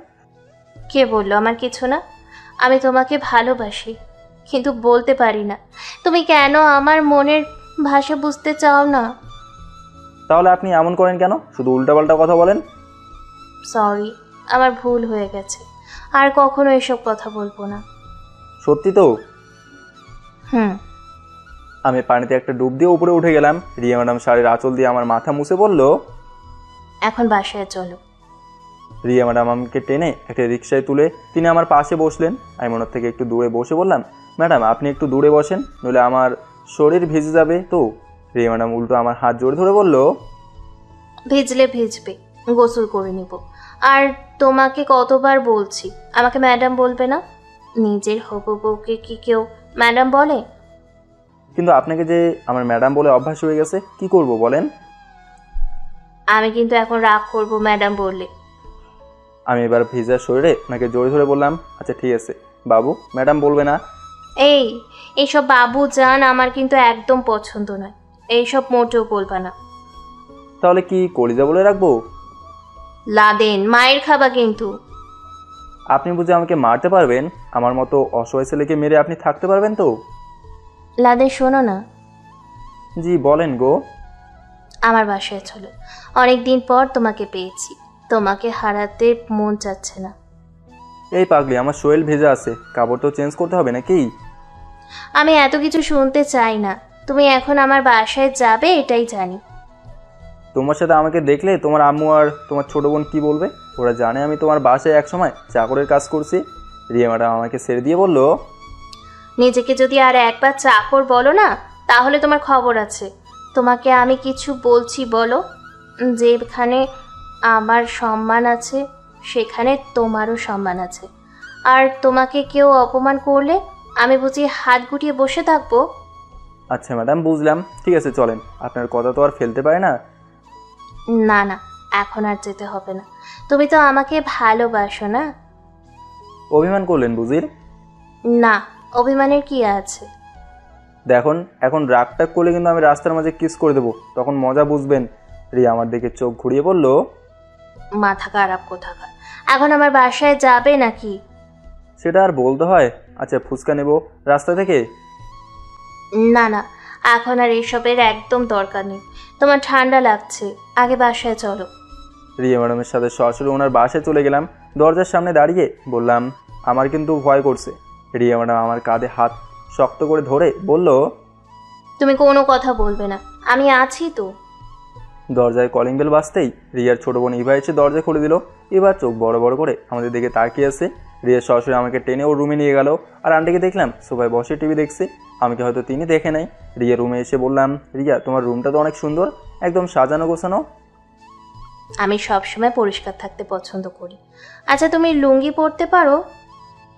কে বললো আমার কিছু না? আমি তোমাকে ভালোবাসি, কিন্তু বলতে পারি না। তুমি কেন আমার মনের ভাষা বুঝতে চাও না? তাহলে আপনি এমন করেন কেন? শুধু উল্টাপাল্টা কথা বলেন। সরি, আমার ভুল হয়ে গেছে। আর কখনো এসব কথা বলবো না। সত্যি তো? হুম। আমি পানিতে একটা ডুব দিয়ে উপরে উঠে গেলাম। রিয়া ম্যাডাম শাড়ির আঁচল দিয়ে আমার মাথা মুছে বলল, এখন বাসায় চলো। রিয়া ম্যাডাম আমাকে টেনে একটা রিক্সায় তুলে তিনি আমার পাশে বসলেন। আমি মনের থেকে একটু দূরে বসে বললাম, ম্যাডাম আপনি একটু দূরে বসেন, নইলে আমার শরীর ভিজে যাবে তো। রিয়া ম্যাডাম উল্টো আমার হাত জোরে ধরে বলল, ভিজলে ভিজবে, গোসল করে নিব। আর তোমাকে কতবার বলছি আমাকে ম্যাডাম বলবে না? নিজের হবু বউকে কি কেউ ম্যাডাম বলে? কিন্তু আপনাকে যে আমার ম্যাডাম বলে অভ্যাস হয়ে গেছে, কি করব বলেন? আমি কিন্তু এখন রাগ করব ম্যাডাম বললে। আমি এবার ভিজা শরীরে ওনাকে জোরে ধরে বললাম, আচ্ছা ঠিক আছে বাবু, ম্যাডাম বলবে না। এইসব বাবু জান আমার কিন্তু একদম পছন্দ নয়। এইসব মোটেও বলবা না। তাহলে কি কলিজা বলে রাখবো? লাদেন, মায়ের খাবা কিন্তু। আপনি বুঝে আমাকে মারতে পারবেন? আমার মতো অসহায় ছেলেকে মেরে আপনি থাকতে পারবেন তো? লাদেন শোনো না। জি বলেন গো। আমার বাসায় চলো, অনেকদিন পর তোমাকে পেয়েছি। তোমাকে হারাতে মন চাচ্ছে না। এই পাগলি, আমার শরীর ভেজা আছে, কাপড় তো চেঞ্জ করতে হবে নাকি? আমি এত কিছু শুনতে চাই না। তুমি এখন আমার বাসায় যাবে এটাই জানি। তোমার সাথে আমাকে দেখলে তোমার আম্মু আর তোমার ছোট বোন কি বলবে? ওরা জানে আমি তোমার বাসায় একসময় চাকরের কাজ করছি। রিয়া ম্যাডাম আমাকে ছেড়ে দিয়ে বলল, নিজেকে যদি আর একবার চাকর বলো না, তাহলে তোমার খবর আছে। তোমাকে আমি কিছু বলছি বলো। যেখানে আমার সম্মান আছে সেখানে তোমারও সম্মান আছে। আর তোমাকে কেউ অপমান করলে আমি বুঝি হাত গুটিয়ে বসে থাকবো? আচ্ছা ম্যাডাম বুঝলাম, ঠিক আছে চলেন। আপনার কথা তো আর ফেলতে পারে না। না না, এখন আর যেতে হবে না। তুমি তো আমাকে ভালোবাসো না? অভিমান করলেন বুঝির? না, অভিমানের কি আছে? দেখুন এখন রাগটাগ করলে কিন্তু আমি রাস্তার মাঝে কিস করে দেবো, তখন মজা বুঝবেন। রিয়া আমার দিকে চোখ ঘুরিয়ে বলল, মাথা খারাপ কোথাকার। এখন আমার বাসায় যাবে নাকি? সেটা আর বলতে হয়? আচ্ছা ফুচকা নেব রাস্তা থেকে? না না, এখন আর এসবের একদম দরকার নেই। তোমার ঠান্ডা লাগছে, আগে বাসায় চলো। রিয়া ম্যাডামের সাথে সরাসরি ওনার বাসায় চলে গেলাম। দরজার সামনে দাঁড়িয়ে বললাম, আমার কিন্তু ভয় করছে। রিয়া ম্যাডাম আমার কাঁধে হাত শক্ত করে ধরে বলল, তুমি কোনো কথা বলবে না, আমি আছি তো। দরজায় কলিং বেল বাজতেই রিয়ার ছোট বোন ইভা এসে দরজা খুলে দিল। এবার চোখ বড় বড় করে আমাদের দিকে তাকিয়ে আছে। রিয়া সরাসরি আমাকে টেনে ওর রুমে নিয়ে গেল। আর আন্টিকে দেখলাম সোফায় বসে টিভি দেখছে। আমাকে হয়তো তিনি দেখে নাই। রিয়া রুমে এসে বললাম, রিয়া তোমার রুমটা তো অনেক সুন্দর, একদম সাজানো গোছানো। আমি সবসময় পরিষ্কার থাকতে পছন্দ করি। আচ্ছা তুমি লুঙ্গি পরতে পারো?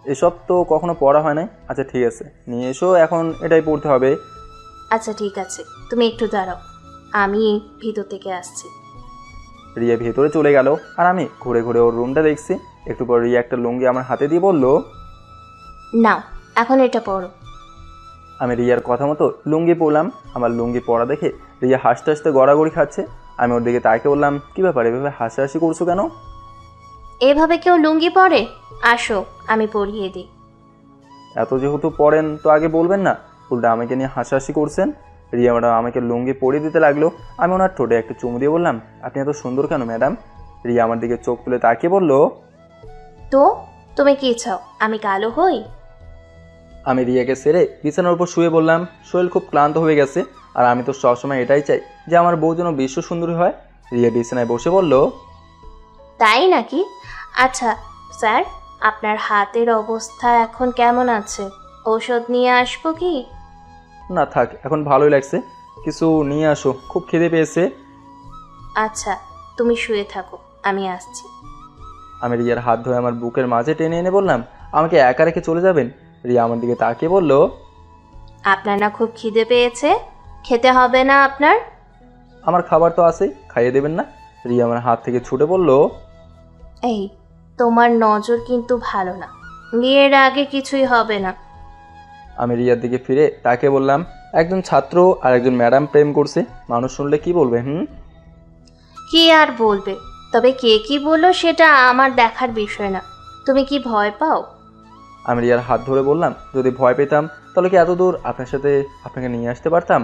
এসব তো কখনো পড়া হয় নাই। আচ্ছা ঠিক আছে নিয়ে এসো, এখন এটাই পড়তে হবে। আচ্ছা ঠিক আছে, তুমি একটু দাঁড়াও, আমি ভিতর থেকে আসছি। রিয়া ভেতরে চলে গেল আর আমি ঘুরে ঘুরে ওর রুমটা দেখছি। একটু পর রিয়া একটা লুঙ্গি আমার হাতে দিয়ে বলল, নাও এখন এটা পরো। আমি রিয়ার কথা মতো লুঙ্গি পরলাম। আমার লুঙ্গি পরা দেখে রিয়া হাসতে হাসতে গড়াগড়ি খাচ্ছে। আমি ওর দিকে তাকে বললাম, কী ব্যাপার এভাবে হাসাহাসি করছো কেন? এভাবে কেউ লুঙ্গি পরে? আসো আমি পরিয়ে দিই। এত যেহেতু পরেন তো আগে বলবেন না, উল্টা আমাকে নিয়ে হাসাহাসি করছেন। রিয়া ম্যাডাম আমাকে লুঙ্গি পরিয়ে দিতে লাগলো। আমি ওনার ঠোঁটে একটা চুমু দিয়ে বললাম, আপনি এত সুন্দর কেন ম্যাডাম? রিয়া আমার দিকে চোখ তুলে তাকিয়ে বলল, তো তুমি কি চাও আমি কালো হই? আমি রিয়াকে সেরে বিছানার উপর শুয়ে বললাম, শরীর খুব ক্লান্ত হয়ে গেছে, আর আমি তো সবসময় এটাই চাই যে আমার বউ যেন বিশ্ব সুন্দরী হয়। রিয়া বিছানায় বসে বলল, তাই নাকি? আচ্ছা স্যার, আপনার হাতের অবস্থা এখন কেমন আছে? ঔষধ নিয়ে আসবো কি? না থাক, এখন ভালোই লাগছে, কিছু নিয়ে আসো, খুব খিদে পেয়েছে। আচ্ছা তুমি শুয়ে থাকো, আমি আসছি। আমি রিয়ার হাত ধরে আমার বুকের মাঝে টেনে এনে বললাম, আমাকে একা রেখে চলে যাবেন? রিয়া আমার দিকে তাকিয়ে বলল, আপনার না খুব খিদে পেয়েছে, খেতে হবে না আপনার? আমার খাবার তো আছেই, খাইয়ে দেবেন না? রিয়া আমার হাত থেকে ছুটে বলল, এই তোমার নজর কিন্তু ভালো না, বিয়ের আগে কিছুই হবে না। আমি রিয়ার দিকে ফিরে তাকে বললাম, একজন ছাত্র আর একজন ম্যাডাম প্রেম করছে, মানুষ শুনলে কি বলবে? কি আর বলবে, তবে কে কি বললো সেটা আমার দেখার বিষয় না। তুমি কি ভয় পাও? আমি রিয়ার হাত ধরে বললাম, যদি ভয় পেতাম তাহলে কি এত দূর আপনার সাথে আপনাকে নিয়ে আসতে পারতাম?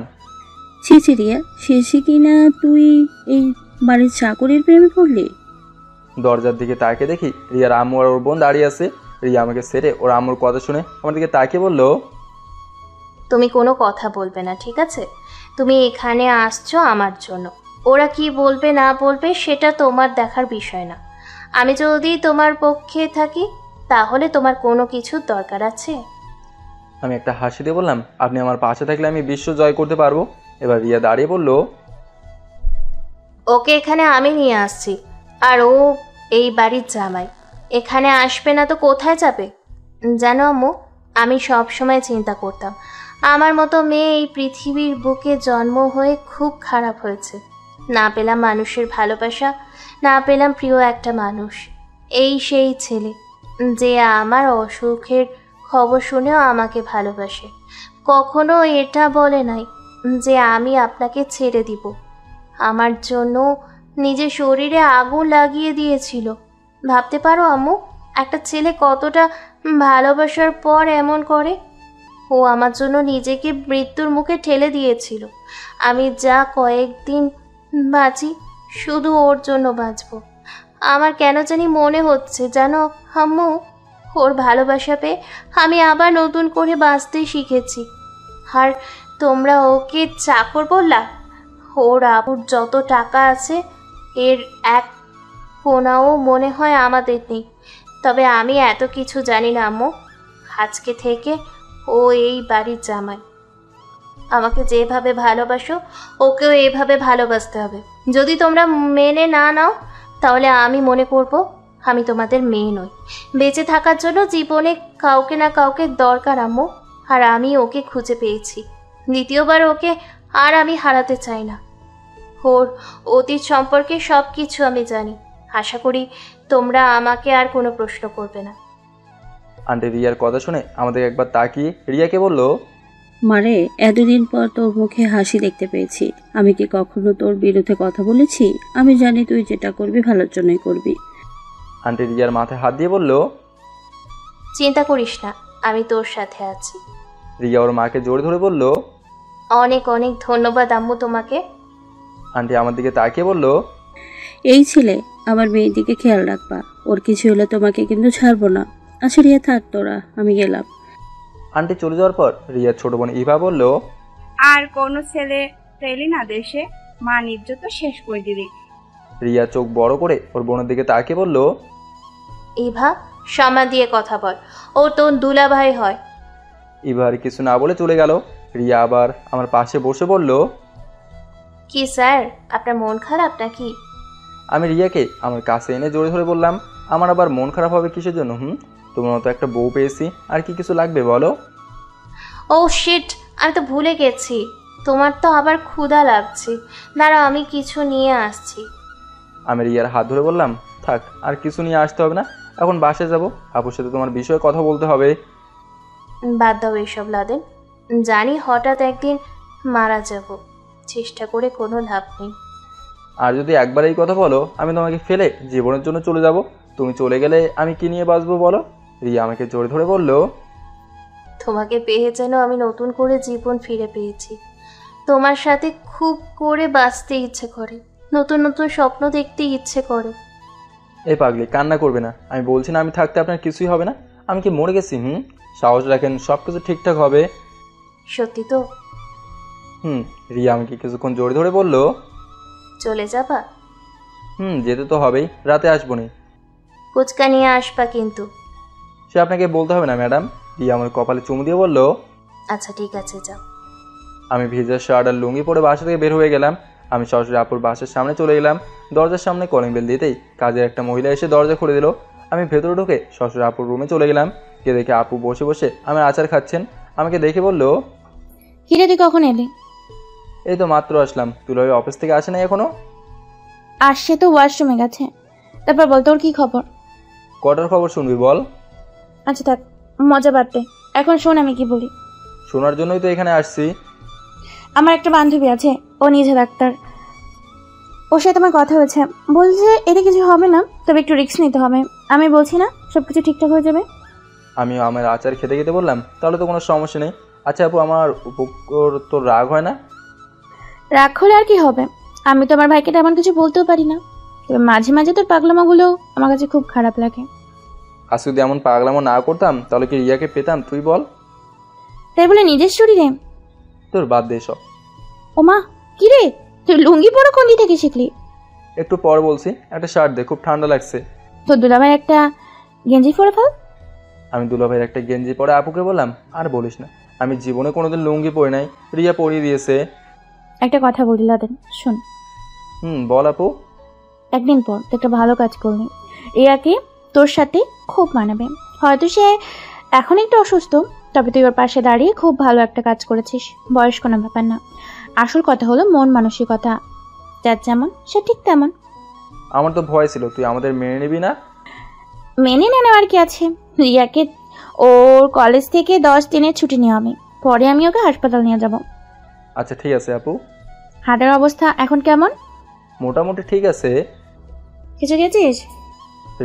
ছি ছি রিয়া, শেষে কিনা তুই এই বাড়ির চাকরির প্রেমে পড়লি? দরজার দিকে তাকিয়ে দেখি রিয়ার আম্মু আর ওর বোন দাঁড়িয়ে আছে। রিয়া আমাকে ছেড়ে ওর আম্মুর কথা শুনে আমার দিকে তাকিয়ে বলল, তুমি কোনো কথা বলবে না, ঠিক আছে? তুমি এখানে আসছো আমার জন্য, ওরা কি বলবে না বলবে সেটা তোমার দেখার বিষয় না। আমি যদি তোমার পক্ষে থাকি তাহলে তোমার কোনো কিছুর দরকার আছে? আমি একটা হাসি দিয়ে বললাম, আপনি আমার পাশে থাকলে আমি বিশ্ব জয় করতে পারবো। এবার রিয়া দাঁড়িয়ে বলল, ওকে এখানে আমি নিয়ে আসছি, আর ও এই বাড়ির জামাই, এখানে আসবে না তো কোথায় যাবে? জানো আম্মু, আমি সব সময় চিন্তা করতাম আমার মতো মেয়ে এই পৃথিবীর বুকে জন্ম হয়ে খুব খারাপ হয়েছে। না পেলাম মানুষের ভালোবাসা, না পেলাম প্রিয় একটা মানুষ। এই সেই ছেলে যে আমার অসুখের খবর শুনেও আমাকে ভালোবাসে, কখনো এটা বলে নাই যে আমি আপনাকে ছেড়ে দিব। আমার জন্য নিজের শরীরে আগুন লাগিয়ে দিয়েছিল। ভাবতে পারো আম্মু, একটা ছেলে কতটা ভালোবাসার পর এমন করে? ও আমার জন্য নিজেকে মৃত্যুর মুখে ঠেলে দিয়েছিল। আমি যা কয়েকদিন বাঁচি শুধু ওর জন্য বাঁচব। আমার কেন জানি মনে হচ্ছে জানো আম্মু, ওর ভালোবাসা পেয়ে আমি আবার নতুন করে বাঁচতে শিখেছি। আর তোমরা ওকে চাকর বললা? ওর আবুর যত টাকা আছে এর এক কোনাও মনে হয় আমাদের নেই। তবে আমি এত কিছু জানি না আম্মু, আজকে থেকে ও এই বাড়ির জামাই। আমাকে যেভাবে ভালোবাসো ওকেও এভাবে ভালোবাসতে হবে। যদি তোমরা মেনে না নাও তাহলে আমি মনে করব আমি তোমাদের মেয়ে নই। বেঁচে থাকার জন্য জীবনে কাউকে না কাউকে দরকার আম্মু, আর আমি ওকে খুঁজে পেয়েছি। দ্বিতীয়বার ওকে আর আমি হারাতে চাই না। ওর অতীত সম্পর্কে সব কিছু আমি জানি। আশা করি তোমরা আমাকে আর কোনো প্রশ্ন করবে না। আন্টি রিয়ার কথা শুনে আমাদের একবার তাকিয়ে রিয়াকে বলল, মারে, এতদিন পর তোর মুখে হাসি দেখতে পেয়েছি। আমি কি কখনো তোর বিরুদ্ধে কথা বলেছি? আমি জানি তুই যেটা করবি ভালোর জন্যই করবি। আন্টি রিয়ার মাথায় হাত দিয়ে বলল, চিন্তা করিস না, আমি তোর সাথে আছি। রিয়া ওর মাকে জোরে ধরে বলল, অনেক অনেক ধন্যবাদ আম্মু তোমাকে। আন্টি আমার দিকে তাকিয়ে বলল, এই ছেলে আমার মেয়ের দিকে খেয়াল রাখবা, ওর কিছু হলে তোমাকে কিন্তু ছাড়বো না। আচ্ছা রিয়া, থাক তোরা, আমি গেলাম। আন্টি চলে যাওয়ার পর রিয়ার ছোট বোন ইভা বলল, আর কোনো ছেলে পেলি না দেশে, মান ইজ্জত তো শেষ করে দিবি। রিয়া চোখ বড় করে ওর বোনের দিকে তাকিয়ে বলল, ইভা, সম্মান দিয়ে কথা বল, ও তোর দুলাভাই হয়। ইভা আর কিছু না বলে চলে গেল। রিয়া আবার আমার পাশে বসে বলল, কি স্যার, আপনার মন খারাপ নাকি? আমি রিয়াকে আমার কাছে এনে জোরে ধরে বললাম, আমার আবার মন খারাপ হবে কিসের জন্য? তোমার মতো একটা বউ পেয়েছি, আর কি কিছু লাগবে বলো? ও শিট, আমি তো ভুলে গেছি, তোমার তো আবার ক্ষুধা লাগছে। দাঁড়াও, আমি কিছু নিয়ে আসছি। আমি রিয়ার হাত ধরে বললাম, থাক, আর কিছু নিয়ে আসতে হবে না, এখন বাসে যাব, আপুর সাথে তোমার বিষয়ে কথা বলতে হবে। বাদ দাও এসব লাদেন, জানি হঠাৎ একদিন মারা যাব, চেষ্টা করে কোনো লাভ নেই। আর যদি একবার এই কথা বলো আমি তোমাকে ফেলে জীবনের জন্য চলে যাব, তুমি চলে গেলে আমি কি নিয়ে বাঁচবো বলো? রিয়া আমাকে জোরে ধরে বলল, তোমাকে পেয়ে যেন আমি নতুন করে জীবন ফিরে পেয়েছি। তোমার সাথে খুব করে বাঁচতে ইচ্ছে করে, নতুন নতুন স্বপ্ন দেখতে ইচ্ছে করে। এই পাগলি, কান্না করবে না, আমি বলছি না আমি থাকতে আপনার কিছুই হবে না। আমি কি মরে গেছি? সাহস রাখেন, সব কিছু ঠিকঠাক হবে। সত্যি তো? রিয়া আমাকে কিছুক্ষণ জোরে ধরে বলল, চলে যাবা? যেতে তো হবেই, রাতে আসবো নি। ফুচকা নিয়ে আসবা কিন্তু। সে আপনাকে বলতে হবে না ম্যাডাম। রিয়া আমার কপালে চুমু দিয়ে বলল, আচ্ছা ঠিক আছে, যাও। আমি ভিজা শার্ট আর লুঙ্গি পরে বাসা থেকে বের হয়ে গেলাম। আমি সরাসরি আপুর বাসার সামনে চলে গেলাম। দরজার সামনে কলিং বেল দিতেই কাজের একটা মহিলা এসে দরজা খুলে দিল। আমি ভেতরে ঢুকে সরাসরি আপুর রুমে চলে গেলাম। গিয়ে দেখে আপু বসে বসে আমার আচার খাচ্ছেন। আমাকে দেখে বলল, কিরে তুই কখন এলি? এই তো মাত্র আসলাম। তুই অফিস থেকে আসে নাই এখনো? আসছে তো, ওয়াশরুমে গেছে। তারপর বল, তোর কি খবর? কটার খবর শুনবি বল? আচ্ছা থাক, মজা বাদ দে, এখন শোন আমি কি বলি। শোনার জন্যই তো এখানে আসছি। আমার একটা বান্ধবী আছে, ও নিজে ডাক্তার। ওর সাথে আমার কথা হয়েছে, বলছে এতে কিছু হবে না, তবে একটু রিস্ক নিতে হবে। আমি বলছি না সবকিছু ঠিকঠাক হয়ে যাবে। আমিও আমার আচার খেতে খেতে বললাম, তাহলে তো কোনো সমস্যা নেই। আচ্ছা আপু, আমার উপর তোর রাগ হয় না? রাগ হলে আর কি হবে, আমি তো আমার ভাইকে তেমন কিছু বলতেও পারি না। তবে মাঝে মাঝে তোর পাগলামোগুলো আমার কাছে খুব খারাপ লাগে। আজ যদি এমন পাগলামো না করতাম তাহলে কি রিয়াকে পেতাম তুই বল? তাই বলে নিজের শরীরে? তোর বাদ দে সব। ওমা, কি রে তুই লুঙ্গি পরা কোন দিক থেকে শিখলি? একটু পর বলছি, একটা শার্ট দে, খুব ঠান্ডা লাগছে। তোর দুলাভাই একটা গেঞ্জি পরে ফেল। আমি দুলাভাইয়ের একটা গেঞ্জি পরে আপুকে বললাম, আর বলিস না, আমি জীবনে কোনোদিন লুঙ্গি পরি নাই, রিয়া পরিয়ে দিয়েছে। একটা কথা বলি লাদেন, শোন। বল আপু। একদিন পর তুই একটা ভালো কাজ করলি, রিয়াকে তোর সাথে খুব মানাবে। হয়তো সে এখন একটু অসুস্থ, তবে তুই ওর পাশে দাঁড়িয়ে খুব ভালো একটা কাজ করেছিস। বয়স কোনো ব্যাপার না, আসল কথা হলো মন মানসিকতা। যার যেমন সে ঠিক তেমন। আমার তো ভয় ছিল তুই আমাদের মেনে নিবি না। মেনে নেওয়ার কি আছে, রিয়াকে ওর কলেজ থেকে 10 দিনের ছুটি নেওয়া হবে, পরে আমি ওকে হাসপাতাল নিয়ে যাব। আচ্ছা ঠিক আছে আপু। হাটের অবস্থা এখন কেমন? মোটামুটি ঠিক আছে। কিছু গেছিস?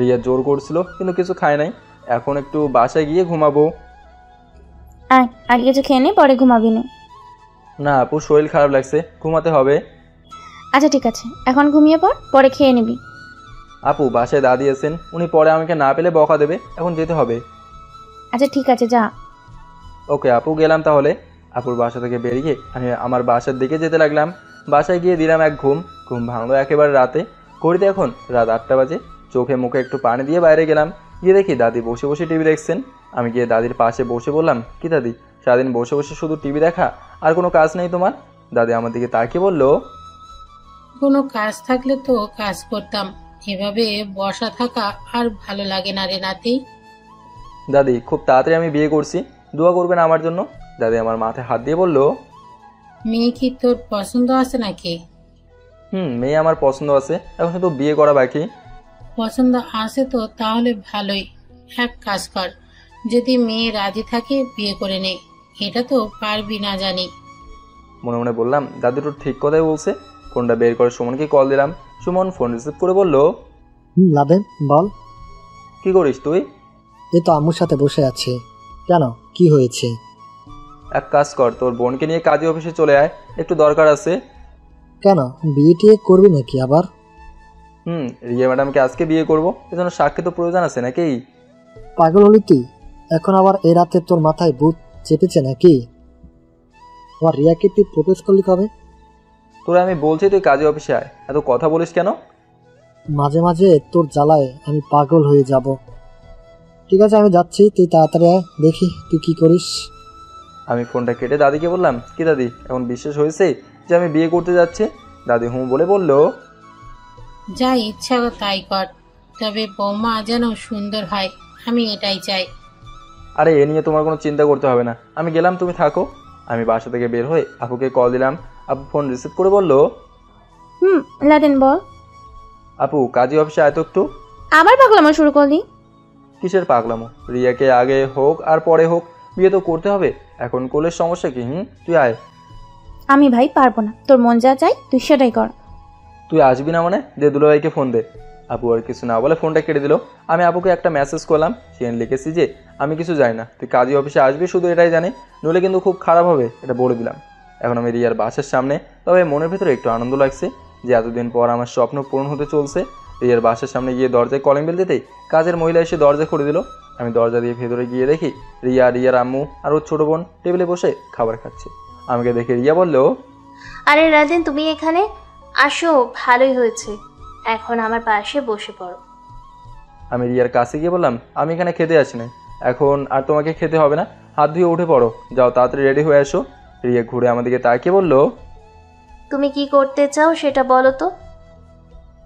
রিয়া জোর করছিল কিন্তু কিছু খায় নাই। এখন একটু বাসায় গিয়ে ঘুমাবো। আগে কিছু খেয়ে নে, পরে ঘুমাবি না। না আপু, শরীর খারাপ লাগছে, ঘুমাতে হবে। আচ্ছা ঠিক আছে, এখন ঘুমিয়ে পর, পরে খেয়ে নিবি। আপু বাসায় দাদি আছেন, উনি পরে আমাকে না পেলে বকা দেবে, এখন যেতে হবে। আচ্ছা ঠিক আছে, যা। ওকে আপু, গেলাম তাহলে। আপুর বাসা থেকে বেরিয়ে আমি আমার বাসার দিকে যেতে লাগলাম। বাসায় গিয়ে দিলাম এক ঘুম ভাঙলো একেবারে রাতে। ঘড়িতে এখন রাত 8টা বাজে। চোখে মুখে একটু পানি দিয়ে বাইরে গেলাম। গিয়ে দেখি দাদি বসে বসে টিভি দেখছেন। আমি গিয়ে দাদির পাশে বসে বললাম, কি দাদি, সারাদিন বসে বসে শুধু টিভি দেখা, আর কোনো কাজ নেই তোমার? দাদি আমার দিকে তাকিয়ে বলল, কোনো কাজ থাকলে তো কাজ করতাম, এভাবে বসা থাকা আর ভালো লাগে না রে নাতি। দাদি খুব তাড়াতাড়ি আমি বিয়ে করছি, দোয়া করবেন আমার জন্য। দাদি আমার মাথায় হাত দিয়ে বলল, মেয়ে কি তোর পছন্দ আছে নাকি? মেয়ে আমার পছন্দ আছে, এখন শুধু বিয়ে করা বাকি। পছন্দ আছে তো তাহলে ভালোই। এক কাজ কর, যদি মেয়ে রাজি থাকে বিয়ে করে নে। এটা তো পারবি না জানি। মনে মনে বললাম, দাদি তো ঠিক কথাই বলছে। ফোনটা বের করে সুমনকে কল দিলাম। সুমন ফোন রিসিভ করে বলল, লাদেন বল। কি করিস তুই? এই তো আম্মুর সাথে বসে আছি। কেন, কি হয়েছে? এক কাজ কর, তোর বোনকে নিয়ে কাজী অফিসে চলে আয়, একটু দরকার আছে। কেন, বিয়ে টিয়ে করবি নাকি আবার? রিয়া ম্যাডামকে আজকে বিয়ে করবো, এজন্য সাক্ষী তো প্রয়োজন আছে নাকি? পাগল হলি তুই? এখন আবার এই রাতে তোর মাথায় ভূত চেপেছে নাকি? আবার রিয়াকে তুই প্রপোজ করলি কবে? তোরা আমি বলছি তুই কাজী অফিসে আয়, এত কথা বলিস কেন? মাঝে মাঝে তোর জ্বালায় আমি পাগল হয়ে যাব। ঠিক আছে আমি যাচ্ছি, তুই তাড়াতাড়ি আয়, দেখি তুই কি করিস। আমি ফোনটা কেটে দাদিকে বললাম, কি দাদি, এখন বিশ্বাস হয়েছে যে আমি বিয়ে করতে যাচ্ছি? দাদি হুঁ বলে বলল, যা ইচ্ছা তাই কর, তবে বৌমা যেন সুন্দর হয়, আমি এটাই চাই। আরে এ নিয়ে তোমার কোনো চিন্তা করতে হবে না, আমি গেলাম, তুমি থাকো। আমি বাসা থেকে বের হয়ে আপুকে কল দিলাম। আপু ফোন রিসিভ করে বলল, লাদেন বল। আপু কাজী অফিসে আয় তো একটু। আবার পাগলামো শুরু করলি? কিসের পাগলামো? রিয়াকে আগে হোক আর পরে হোক, বিয়ে তো করতে হবে, এখন করলে সমস্যা কি? তুই আয়। আমি ভাই পারবো না, তোর মন যা চাই তুই সেটাই কর। তুই আসবি না মানে? দে দুলাভাইকে ফোন দে। আপু আর কিছু না বলে ফোনটা কেটে দিল। আমি আপুকে একটা মেসেজ করলাম, সেখানে লিখেছি যে আমি কিছু জানি না, তুই কাজী অফিসে আসবি শুধু এটাই জানি, নইলে কিন্তু খুব খারাপ হবে, এটা বলে দিলাম। এখন আমি রিয়ার বাসার সামনে, তবে মনের ভেতরে একটু আনন্দ লাগছে যে এতদিন পর আমার স্বপ্ন পূরণ হতে চলছে। রিয়ার বাসার সামনে গিয়ে দরজায় কলিং বেল দিতেই কাজের মহিলা এসে দরজা খুলে দিল। আমি দরজা দিয়ে ভেতরে গিয়ে দেখি রিয়া, রিয়ার আম্মু আর ওর ছোটো বোন টেবিলে বসে খাবার খাচ্ছে। আমাকে দেখে রিয়া বলল, আরে রাদেন, তুমি এখানে আসো, ভালোই হয়েছে। এখন আমার পাশে বসে পড়ো। আমি রিয়ার কাছে গিয়ে বললাম, আমি এখানে খেতে আসি নাই, এখন আর তোমাকে খেতে হবে না, হাত ধুয়ে উঠে পড়ো, যাও তাড়াতাড়ি রেডি হয়ে আসো। রিয়া ঘুরে আমাদেরকে তাকিয়ে বলল, তুমি কি করতে চাও সেটা বলো তো।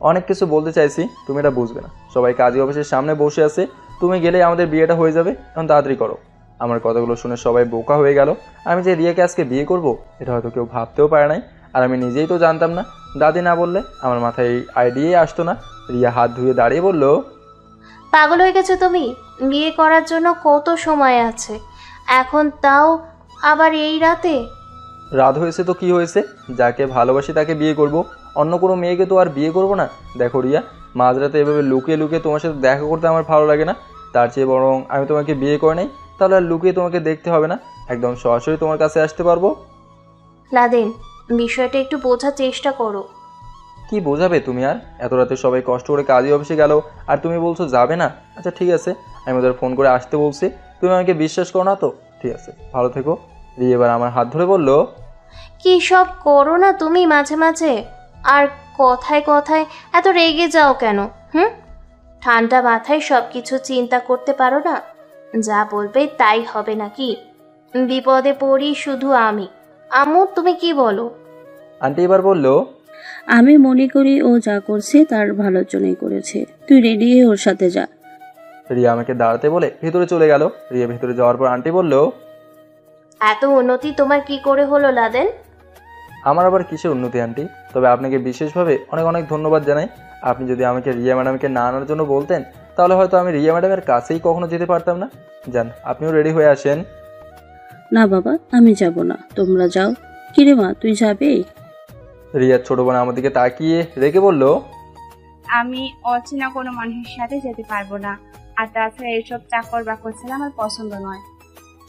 অনেক কিছু বলতে চাইছি, তুমি এটা বুঝবে না। সবাই কাজী অফিসের সামনে বসে আছে, তুমি গেলেই আমাদের বিয়েটা হয়ে যাবে, এখন তাড়াতাড়ি করো। আমার কথাগুলো শুনে সবাই বোকা হয়ে গেল। আমি যে রিয়াকে আজকে বিয়ে করব এটা হয়তো কেউ ভাবতেও পারে নাই, আর আমি নিজেই তো জানতাম না। দাদি না বললে আমার মাথায় এই আইডিয়াই আসতো না। রিয়া হাত ধুয়ে দাঁড়িয়ে বলল, পাগল হয়ে গেছো তুমি? বিয়ে করার জন্য কত সময় আছে, এখন তাও আবার এই রাতে? রাত হয়েছে তো কি হয়েছে, যাকে ভালোবাসি তাকে বিয়ে করব, অন্য কোনো মেয়েকে তো আর বিয়ে করব না। দেখো রিয়া, মাঝরাতে এভাবে লুকিয়ে লুকিয়ে তোমার সাথে দেখা করতে আমার ভালো লাগে না। তার চেয়ে বরং আমি তোমাকে বিয়ে করে নেই, তাহলে আর লুকিয়ে তোমাকে দেখতে হবে না, একদম সরাসরি তোমার কাছে আসতে পারবো। লাদেন, বিষয়টা একটু বোঝার চেষ্টা করো। কি বোঝাবে তুমি? আর এত রাতে সবাই কষ্ট করে কাজী অফিসে গেল, আর তুমি বলছো যাবে না? আচ্ছা ঠিক আছে, আমি ওদের ফোন করে আসতে বলছি, তুমি আমাকে বিশ্বাস করো না তো? ঠিক আছে, ভালো থেকো। রিয়া এবার আমার হাত ধরে বলল, কি সব করো না তুমি মাঝে মাঝে, আর কথায় কথায় এত রেগে যাও কেন? ঠান্ডা মাথায় সব কিছু চিন্তা করতে পারো না? যা বলবে তাই হবে নাকি? বিপদে পড়ি শুধু আমি। আম্মু, তুমি কি বলো? আন্টি এবার বলল, আমি মনে করি ও যা করছে তার ভালোর জন্যই করেছে, তুই রেডি হয়ে ওর সাথে যা। রিয়া আমাকে দাঁড়াতে বলে ভেতরে চলে গেল। রিয়া ভেতরে যাওয়ার পর আন্টি বলল, এত উন্নতি তোমার কি করে হলো লাদেন? আমার আবার কিসের উন্নতি আন্টি? তবে আপনাকে বিশেষভাবে অনেক অনেক ধন্যবাদ জানাই। আপনি যদি আমাকে রিয়া ম্যাডামকে না আনার জন্য বলতেন, তাহলে হয়তো আমি রিয়া ম্যাডামের কাছেই কখনো যেতে পারতাম না। যান, আপনিও রেডি হয়ে আসেন। না বাবা, আমি যাব না, তোমরা যাও। কিরে মা, তুই যাবে? রিয়ার ছোট বোন আমার দিকে তাকিয়ে রেখে বলল, আমি অচেনা কোনো মানুষের সাথে যেতে পারবো না, আর তাছাড়া এইসব চাকর বাকর ছেলে আমার পছন্দ নয়।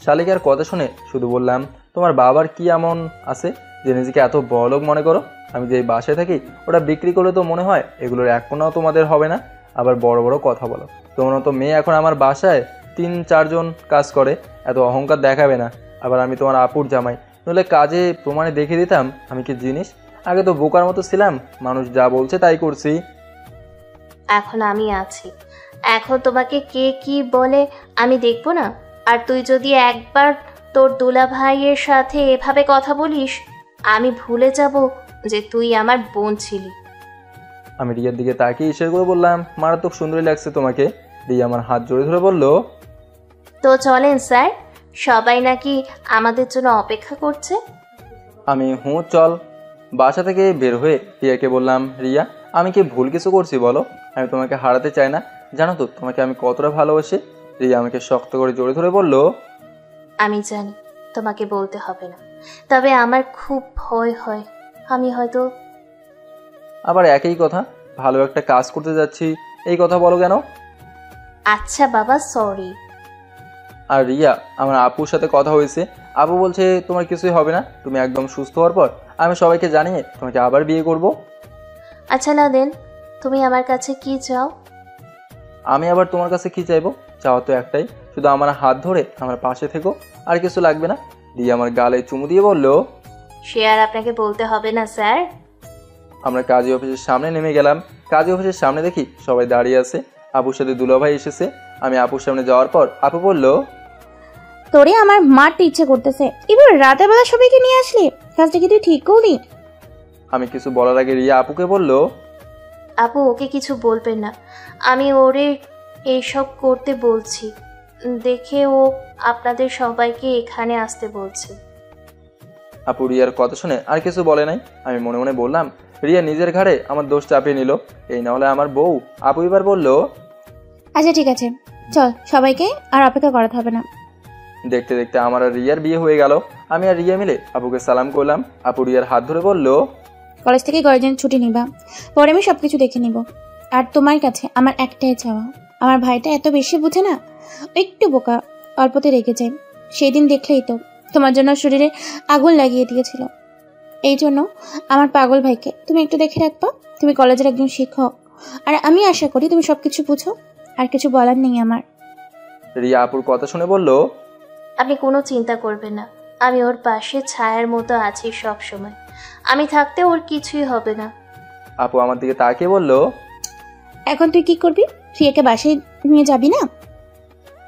শালিকার কথা শুনে শুধু বললাম, তোমার বাবার কি এমন আছে যে নিজেকে এত বড়লোক মনে করো? আমি যে বাসায় থাকি ওটা বিক্রি করলে তো মনে হয় এগুলোর এক কোনাও তোমাদের হবে না। আবার বড় বড় কথা বলো। তোমার মতো মেয়ে এখন আমার বাসায় 3-4 জন কাজ করে, এত অহংকার দেখাবে না। আবার আমি তোমার আপুর জামাই, নইলে কাজে প্রমাণে দেখিয়ে দিতাম আমি কি জিনিস। আগে তো বোকার মতো ছিলাম, মানুষ যা বলছে তাই করছি। এখন আমি আছি, এখন তোমাকে কে কি বলে আমি দেখবো না? আর তুই যদি একবার তোর দুলা ভাইয়ের সাথে এভাবে কথা বলিস, আমি ভুলে যাব যে তুই আমার বোন ছিলি। আমি রিয়ার দিকে তাকিয়ে ইশারা করে বললাম, মারাত্মক সুন্দরী লাগছে তোমাকে। রিয়া আমার হাত জড়িয়ে ধরে বলল, তো চলেন স্যার, সবাই নাকি আমাদের জন্য অপেক্ষা করছে। আমি চল। বাসা থেকে বের হয়ে রিয়াকে বললাম, রিয়া, আমি কি ভুল কিছু করছি বলো? আমি তোমাকে হারাতে চাই না, জানো তো তোমাকে আমি কতটা ভালোবাসি। রিয়া আমাকে শক্ত করে জড়িয়ে ধরে বলল, আমি জানি তোমাকে বলতে হবে না, তবে আমার খুব ভয় হয় আমি হয়তো। আবার একই কথা, ভালো একটা কাজ করতে যাচ্ছি এই কথা বলো কেন? আচ্ছা বাবা, সরি। আর রিয়া, আমার আপুর সাথে কথা হয়েছে, আপু বলছে তোমার কিছুই হবে না, তুমি একদম সুস্থ হওয়ার পর আমি সবাইকে জানিয়ে তোমাকে আবার বিয়ে করব। আচ্ছা লাদেন, তুমি আমার কাছে কি চাও? আমি আবার তোমার কাছে কি চাইবো? চাওয়া তো একটাই, শুধু আমার হাত ধরে আমার পাশে থেকো, আর কিছু লাগবে না। রিয়া আমার গালে চুমু দিয়ে বলল, সে আর আপনাকে বলতে হবে না স্যার। আমরা কাজী অফিসের সামনে নেমে গেলাম। কাজী অফিসের সামনে দেখি সবাই দাঁড়িয়ে আছে, আপুর সাথে দুলাভাই এসেছে। আমি আপুর সামনে যাওয়ার পর আপু বলল, তোরে আমার মারতে ইচ্ছে করতেছে, এবার রাতের বেলা সবাইকে নিয়ে আসলি, কাজটা কি তুই ঠিক করলি? আমি কিছু বলার আগে রিয়া আপুকে বলল, আপু, ওকে কিছু বলবেন না, আমি ওরে এইসব করতে বলছি দেখে ও আপনাদের সবাইকে এখানে আসতে বলছে। আপু রিয়ার কথা শুনে আর কিছু বলে নাই। আমি মনে মনে বললাম, রিয়া নিজের ঘাড়ে আমার দোষ চাপিয়ে নিল, এই না হলে আমার বউ। আপু এবার বলল, আচ্ছা ঠিক আছে, চল, সবাইকে আর অপেক্ষা করাতে হবে না। দেখতে দেখতে আমার আর রিয়ার বিয়ে হয়ে গেল। আমি আর রিয়া মিলে আপুকে সালাম করলাম। আপু রিয়ার হাত ধরে বলল, কলেজ থেকে কয়েকদিন ছুটি নিবা, পরে আমি সবকিছু দেখে নিব। আর তোমার কাছে আমার একটাই চাওয়া, আমার ভাইটা এত বেশি বুঝে না, একটু বোকা, অল্পতে রেগে যায়। সেই দিন দেখলেই তো তোমার জন্য শরীরে আগুন লাগিয়ে দিয়েছিল। এই জন্য আমার পাগল ভাইকে তুমি একটু দেখে রাখবা। তুমি কলেজের একজন শিক্ষক, আর আমি আশা করি তুমি সবকিছু বুঝো। আর কিছু বলার নেই আমার। রিয়া আপুর কথা শুনে বলল, আপনি কোনো চিন্তা করবেন না, আমি ওর পাশে ছায়ার মতো আছি সব সময়। আমি থাকতে ওর কিছুই হবে না। আপু আমার দিকে তাকিয়ে বলল, এখন তুই কি করবি? প্রিয়াকে বাসায় নিয়ে যাবি না?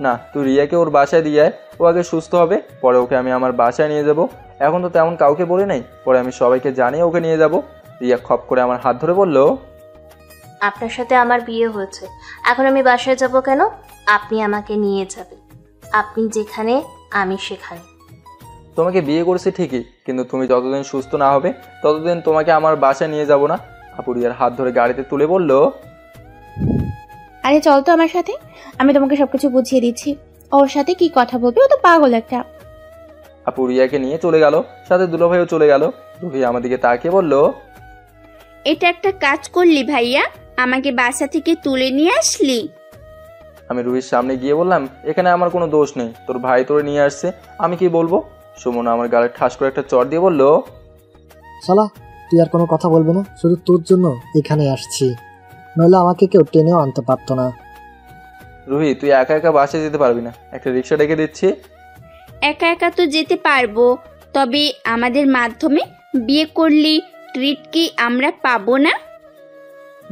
না, তুই রিয়াকে ওর বাসায় দিয়ে আয়, ও আগে সুস্থ হবে, পরে ওকে আমি আমার বাসায় নিয়ে যাব। এখন তো তেমন কাউকে বলে নাই, পরে আমি সবাইকে জানিয়ে ওকে নিয়ে যাব। রিয়া খপ করে আমার হাত ধরে বলল, আপনার সাথে আমার বিয়ে হয়েছে, এখন আমি বাসায় যাব কেন? আপনি আমাকে নিয়ে যাবেন, আপনি যেখানে আমি সেখানে। তোমাকে বিয়ে করেছি ঠিকই, কিন্তু তুমি যতদিন সুস্থ না হবে ততদিন তোমাকে আমার বাসায় নিয়ে যাব না। আপু রিয়ার হাত ধরে গাড়িতে তুলে বলল, আরে চল তো আমার সাথে, আমি তোমাকে সবকিছু বুঝিয়ে দিচ্ছি। ওর সাথে কি কথা বলবি, ও তো পাগল একটা। আপু রিয়াকে নিয়ে চলে গেল, সাথে দুলাভাইও চলে গেল। রুহি আমার দিকে তাকিয়ে বলল, এটা একটা কাজ করলি ভাইয়া, আমাকে বাসা থেকে তুলে নিয়ে আসলি। আমি রুহির সামনে গিয়ে বললাম, এখানে আমার কোনো দোষ নেই, তোর ভাই তোরে নিয়ে আসছে, আমি কি বলবো? সুমন আমার গালে ঠাস করে একটা চড় দিয়ে বলল, শালা, তুই আর কোনো কথা বলবি না, শুধু তোর জন্য এখানে আসছি, নইলে আমাকে কেউ টেনেও আনতে পারতো না। রুহি তুই একা একা বাসে যেতে পারবি না, একটা রিক্সা ডেকে দিচ্ছি। একা একা তো যেতে পারবো, তবে আমাদের মাধ্যমে বিয়ে করলি ট্রিট কি আমরা পাবো না?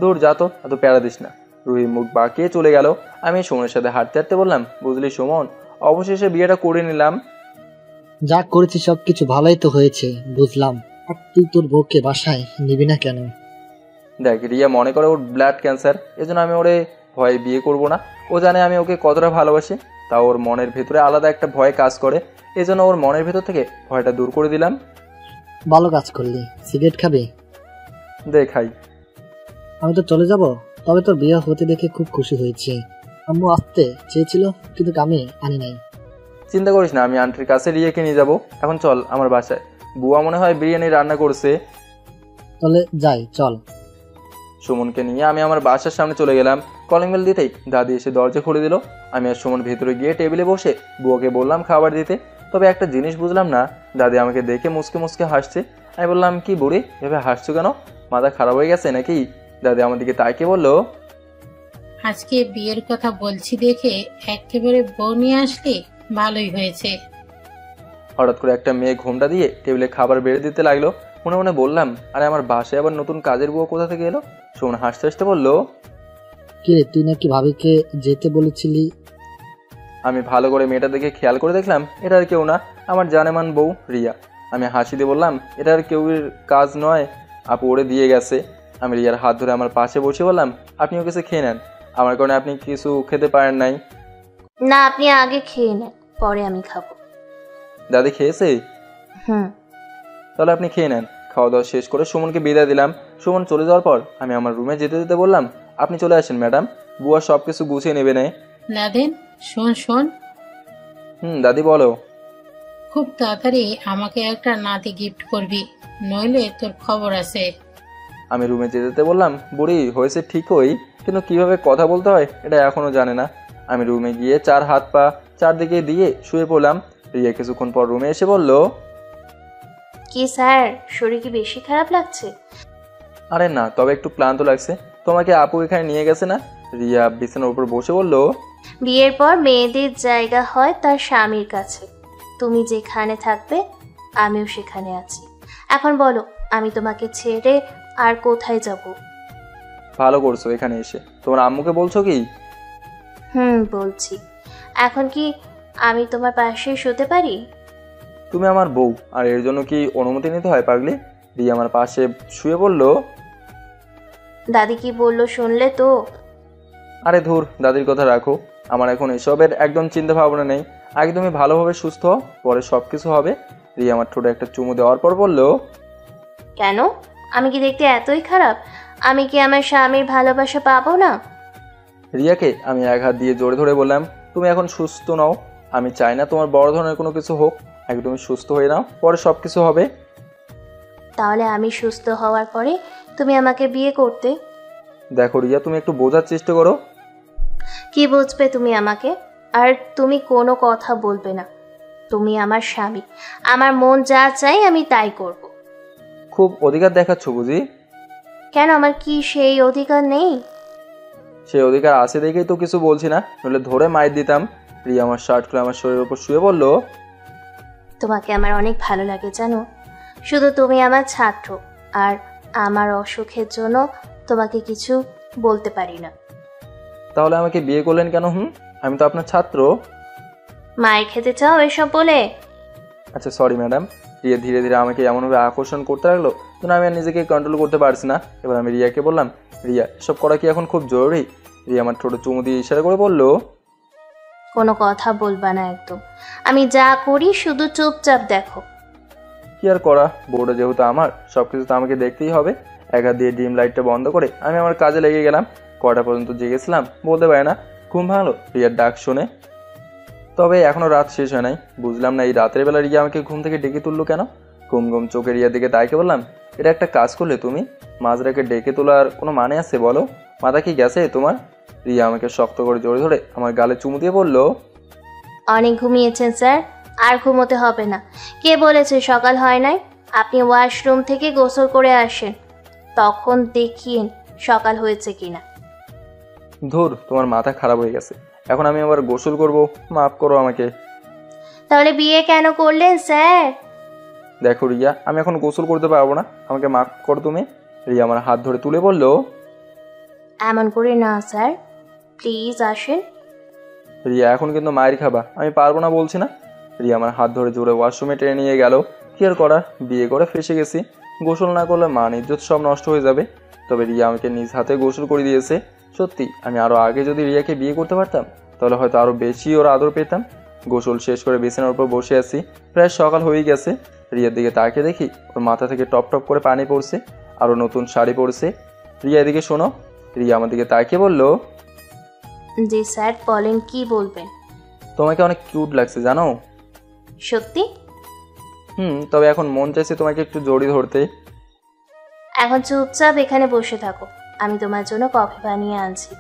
দূর যা তো, এত প্যারা দিস না। রুহি মুখ বাঁকিয়ে চলে গেল। আমি সুমনের সাথে হাঁটতে হাঁটতে বললাম, বুঝলি সুমন, অবশেষে বিয়েটা করে নিলাম। যা করেছি সব কিছু ভালোই তো হয়েছে, বুঝলাম। আর তুই তোর বউকে বাসায় নিবি না কেন? দেখ রিয়া মনে করে ওর ব্লাড ক্যান্সার, এজন্য আমি ওরে ভয়ে বিয়ে করব না। ও জানে আমি ওকে কতটা ভালোবাসি, তা ওর মনের ভেতরে আলাদা একটা ভয় কাজ করে, এজন্য ওর মনের ভেতর থেকে ভয়টা দূর করে দিলাম। ভালো কাজ করলি। সিগারেট খাবি? দেখাই। আমি তো চলে যাব, তবে তোর বিয়ে হতে দেখে খুব খুশি হয়েছি। আম্মু আসতে চেয়েছিল, কিন্তু আমি আনি নাই। চিন্তা করিস না, আমি আন্টির কাছে রিয়াকে নিয়ে যাব। এখন চল আমার বাসায়, বুয়া মনে হয় বিরিয়ানি রান্না করছে। তাহলে যাই, চল। সুমনকে নিয়ে আমি আমার বাসার সামনে চলে গেলাম। কলিং বেল দিতেই দাদি এসে দরজা খুলে দিল। আমি আর সুমন ভেতরে গিয়ে টেবিলে বসে বুয়াকে বললাম খাবার দিতে। তবে একটা জিনিস বুঝলাম না, দাদি আমাকে দেখে মুসকে মুসকে হাসছে। আমি বললাম, কি বুড়ি এভাবে হাসছো কেন, মাথা খারাপ হয়ে গেছে নাকি? দাদি আমার দিকে তাকিয়ে বলল, আজকে বিয়ের কথা বলছি দেখে একেবারে বউ নিয়ে আসলি, ভালোই হয়েছে। হঠাৎ করে একটা মেয়ে ঘোমটা দিয়ে টেবিলে খাবার বেড়ে দিতে লাগলো। মনে মনে বললাম, আরে আমার বাসায় আবার নতুন কাজের বুয়া কোথা থেকে এলো? সুমন হাসতে হাসতে বলল, কি রে, তুই নাকি ভাবিকে যেতে বলেছিলি? আমি ভালো করে মেয়েটা দেখে খেয়াল করে দেখলাম এটা আর কেউ না, আমার জানেমান বউ রিয়া। আমি হাসি দিয়ে বললাম, এটা আর কেউ কাজ নয়, আপু ওরে দিয়ে গেছে। আমি রিয়ার হাত ধরে আমার পাশে বসে বললাম, আপনি ওকে খেয়ে নেন, আমার কারণে আপনি কিছু খেতে পারেন নাই। না, আপনি আগে খেয়ে নেন, পরে আমি খাবো। দাদি খেয়েছে? হুম। তাহলে আপনি খেয়ে নেন। খাওয়া দাওয়া শেষ করে সুমনকে বিদায় দিলাম। সুমন চলে যাওয়ার পর আমি আমার রুমে যেতে যেতে বললাম, আপনি চলে আসেন ম্যাডাম, বুয়া সব কিছু গুছিয়ে নেবে না। নাদেন, শোন শোন, দাদি বলো। খুব তাড়াতাড়ি আমাকে একটা নাতি গিফট করবি, নইলে তোর খবর আছে। আমি রুমে যেতে যেতে বললাম, বুড়ি হয়েছে ঠিকই, কিন্তু কিভাবে কথা বলতে হয় এটা এখনো জানে না। আমি রুমে গিয়ে চার হাত পা চারদিকে দিয়ে শুয়ে পড়লাম। রিয়া কিছুক্ষণ পর রুমে এসে বলল, কি স্যার, শরীর কি বেশি খারাপ লাগছে? আরে না, তবে একটু ক্লান্ত লাগছে। তোমাকে আপু এখানে নিয়ে গেছে না? রিয়া বিছানার উপর বসে বলল, বিয়ের পর মেয়েদের জায়গা হয় তার স্বামীর কাছে, তুমি যেখানে থাকবে আমিও সেখানে আছি। এখন বলো, আমি তোমাকে ছেড়ে আর কোথায় যাব? ভালো করছো এখানে এসে, তোমার আম্মুকে বলছো কি? বলছি। এখন কি আমি তোমার পাশে শুতে পারি? তুমি আমার বউ, আর এর জন্য কি অনুমতি নিতে হয় পাগলি? রিয়া আমার পাশে শুয়ে বলল, দাদি কি বললো শুনলে তো? আরে ধুর, দাদির কথা রাখো, আমার এখন এসবের একদম চিন্তা ভাবনা নেই। আগে তুমি ভালোভাবে সুস্থ হও, পরে সব কিছু হবে। রিয়া আমার ঠোঁটে একটা চুমু দেওয়ার পর বলল, কেন, আমি কি দেখতে এতই খারাপ? আমি কি আমার স্বামীর ভালোবাসা পাবো না? রিয়াকে আমি এক হাত দিয়ে জোরে ধরে বললাম, তুমি এখন সুস্থ নাও, আমি চাই না তোমার বড় ধরনের কোনো কিছু হোক, একদমই সুস্থ হয়ে নাও, পরে সব কিছু হবে। তাহলে আমি সুস্থ হওয়ার পরে তুমি আমাকে বিয়ে করতে? দেখো রিয়া, তুমি একটু বোঝার চেষ্টা করো। কি বুঝবে তুমি আমাকে? আর তুমি কোনো কথা বলবে না, তুমি আমার স্বামী, আমার মন যা চাই আমি তাই করব। খুব অধিকার দেখাচ্ছ বুঝি? কেন, আমার কি সেই অধিকার নেই? সেই অধিকার আছে দেখেই তো কিছু বলছি না, নইলে ধরে মাইর দিতাম। রিয়া আমার শার্ট খুলে আমার শরীরের উপর শুয়ে বলল, তোমাকে আমার অনেক ভালো লাগে জানো, শুধু তুমি আমার ছাত্র, আর আমার অসুখের জন্য তোমাকে কিছু বলতে পারি না। তাহলে আমাকে বিয়ে করলেন কেন? আমি তো আপনার ছাত্র। মায়ের খেতে চাও এসব বলে? আচ্ছা সরি ম্যাডাম। রিয়া ধীরে ধীরে আমাকে এমনভাবে আকর্ষণ করতে লাগলো যেন আমি আর নিজেকে কন্ট্রোল করতে পারছি না। এবার আমি রিয়াকে বললাম, রিয়া এসব করা কি এখন খুব জরুরি? রিয়া আমার ঠোঁটে চুমু দিয়ে ইশারা করে বলল, কোনো কথা বলবা না একদম। আমি যা করি শুধু চুপচাপ দেখো। কি আর করা, বউটা যেহেতু আমার, সব কিছু তো আমাকে দেখতেই হবে। এক হাত দিয়ে ডিম লাইটটা বন্ধ করে আমি আমার কাজে লেগে গেলাম। কটা পর্যন্ত জেগেছিলাম বলতে পারে না। ঘুম ভাঙলো রিয়ার ডাক শুনে। তবে এখনো রাত শেষ হয় নাই। বুঝলাম না এই রাতের বেলা রিয়া আমাকে ঘুম থেকে ডেকে তুললো কেন। ঘুম ঘুম চোখে রিয়ার দিকে তাইকে বললাম, এটা একটা কাজ করলে তুমি? মাঝরাকে ডেকে তোলার কোনো মানে আছে বলো? মাথা কি গেছে তোমার? রিয়া আমাকে শক্ত করে জড়ে ধরে আমার গালে চুমু দিয়ে বলল, অনেক ঘুমিয়েছেন স্যার, আর ঘুমোতে হবে না। কে বলেছে সকাল হয় নাই? আপনি ওয়াশরুম থেকে গোসল করে আসেন, তখন দেখিয়ে সকাল হয়েছে কিনা। ধুর, তোমার মাথা খারাপ হয়ে গেছে। এখন আমি আবার গোসল করব? মাফ করো আমাকে। তাহলে বিয়ে কেন করলেন স্যার? দেখো রিয়া, আমি এখন গোসল করতে পারবো না, আমাকে মাফ করো তুমি। রিয়া আমার হাত ধরে তুলে বলল, এমন করে না স্যার, প্লিজ আসেন। রিয়া এখন কিন্তু মায়ের খাবা, আমি পারবো না বলছি না। রিয়া আমার হাত ধরে জোরে ওয়াশরুমে টেনে নিয়ে গেল। কি আর করার, বিয়ে করে ফেসে গেছি। গোসল না করলে মান ইজ্জত সব নষ্ট হয়ে যাবে। তবে রিয়া আমাকে নিজ হাতে গোসল করে দিয়েছে। সত্যি আমি আরও আগে যদি রিয়াকে বিয়ে করতে পারতাম তাহলে হয়তো আরও বেশি ওর আদর পেতাম। গোসল শেষ করে বিছানার উপর বসে আছি, প্রায় সকাল হয়েই গেছে। রিয়ার দিকে তাকিয়ে দেখি ওর মাথা থেকে টপ টপ করে পানি পড়ছে, আরও নতুন শাড়ি পরছে। রিয়া এদিকে শোনো। রিয়া আমার দিকে তাকিয়ে বলল, জি স্যার বলেন, কি বলবেন? তোমাকে অনেক কিউট লাগছে জানো। সত্যি? তবে এখন মন চাইছে তোমাকে একটু জড়িয়ে ধরতে। এখন চুপচাপ এখানে বসে থাকো, আমি তোমার জন্য কফি বানিয়ে আনছি।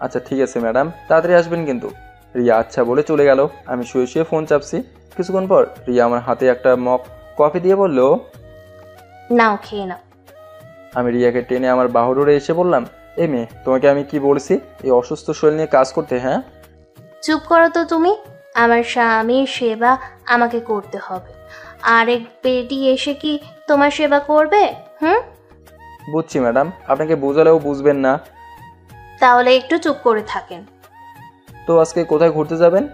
আচ্ছা ঠিক আছে ম্যাডাম, তাড়াতাড়ি আসবেন কিন্তু। রিয়া আচ্ছা বলে চলে গেল। আমি শুয়ে শুয়ে ফোন চাপছি। কিছুক্ষণ পর রিয়া আমার হাতে একটা মগ কফি দিয়ে বলল, নাও খেয়ে নাও। আমি রিয়াকে টেনে আমার বাহুডোরে এসে বললাম, এ মেয়ে, তোমাকে আমি কি বলছি এই অসুস্থ শরীর নিয়ে কাজ করতে? হ্যাঁ চুপ করো তো তুমি। আমার স্বামীর সেবা আমাকে করতে হবে, আরেক বেটি এসে কি তোমার সেবা করবে? বুঝছি ম্যাডাম, আপনাকে বোঝালেও বুঝবেন না। তাহলে একটু চুপ করে থাকেন। তো আজকে কোথায় ঘুরতে যাবেন?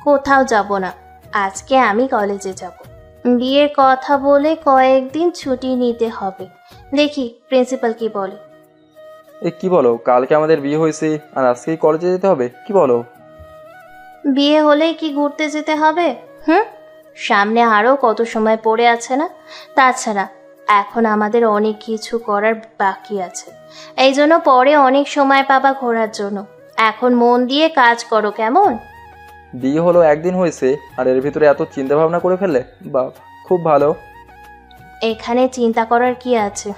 কোথাও যাব না, আজকে আমি কলেজে যাব। বিয়ের কথা বলে কয়েকদিন ছুটি নিতে হবে, দেখি প্রিন্সিপাল কি বলে। এ কি বলো, কালকে আমাদের বিয়ে হয়েছে আর আজকেই কলেজে যেতে হবে? কি বলো? বিয়ে হলেই কি ঘুরতে যেতে হবে? সামনে আরও কত সময় পড়ে আছে না? তাছাড়া এখন আমাদের অনেক কিছু করার বাকি আছে, এই জন্য পরে অনেক সময় পাবা ঘোরার জন্য। এখন মন দিয়ে কাজ করো কেমন? বিয়ে হলো একদিন হয়েছে আর এর ভিতরে এত চিন্তা ভাবনা করে ফেললে? বাহ, খুব ভালো। এখানে চিন্তা করার কি আছে?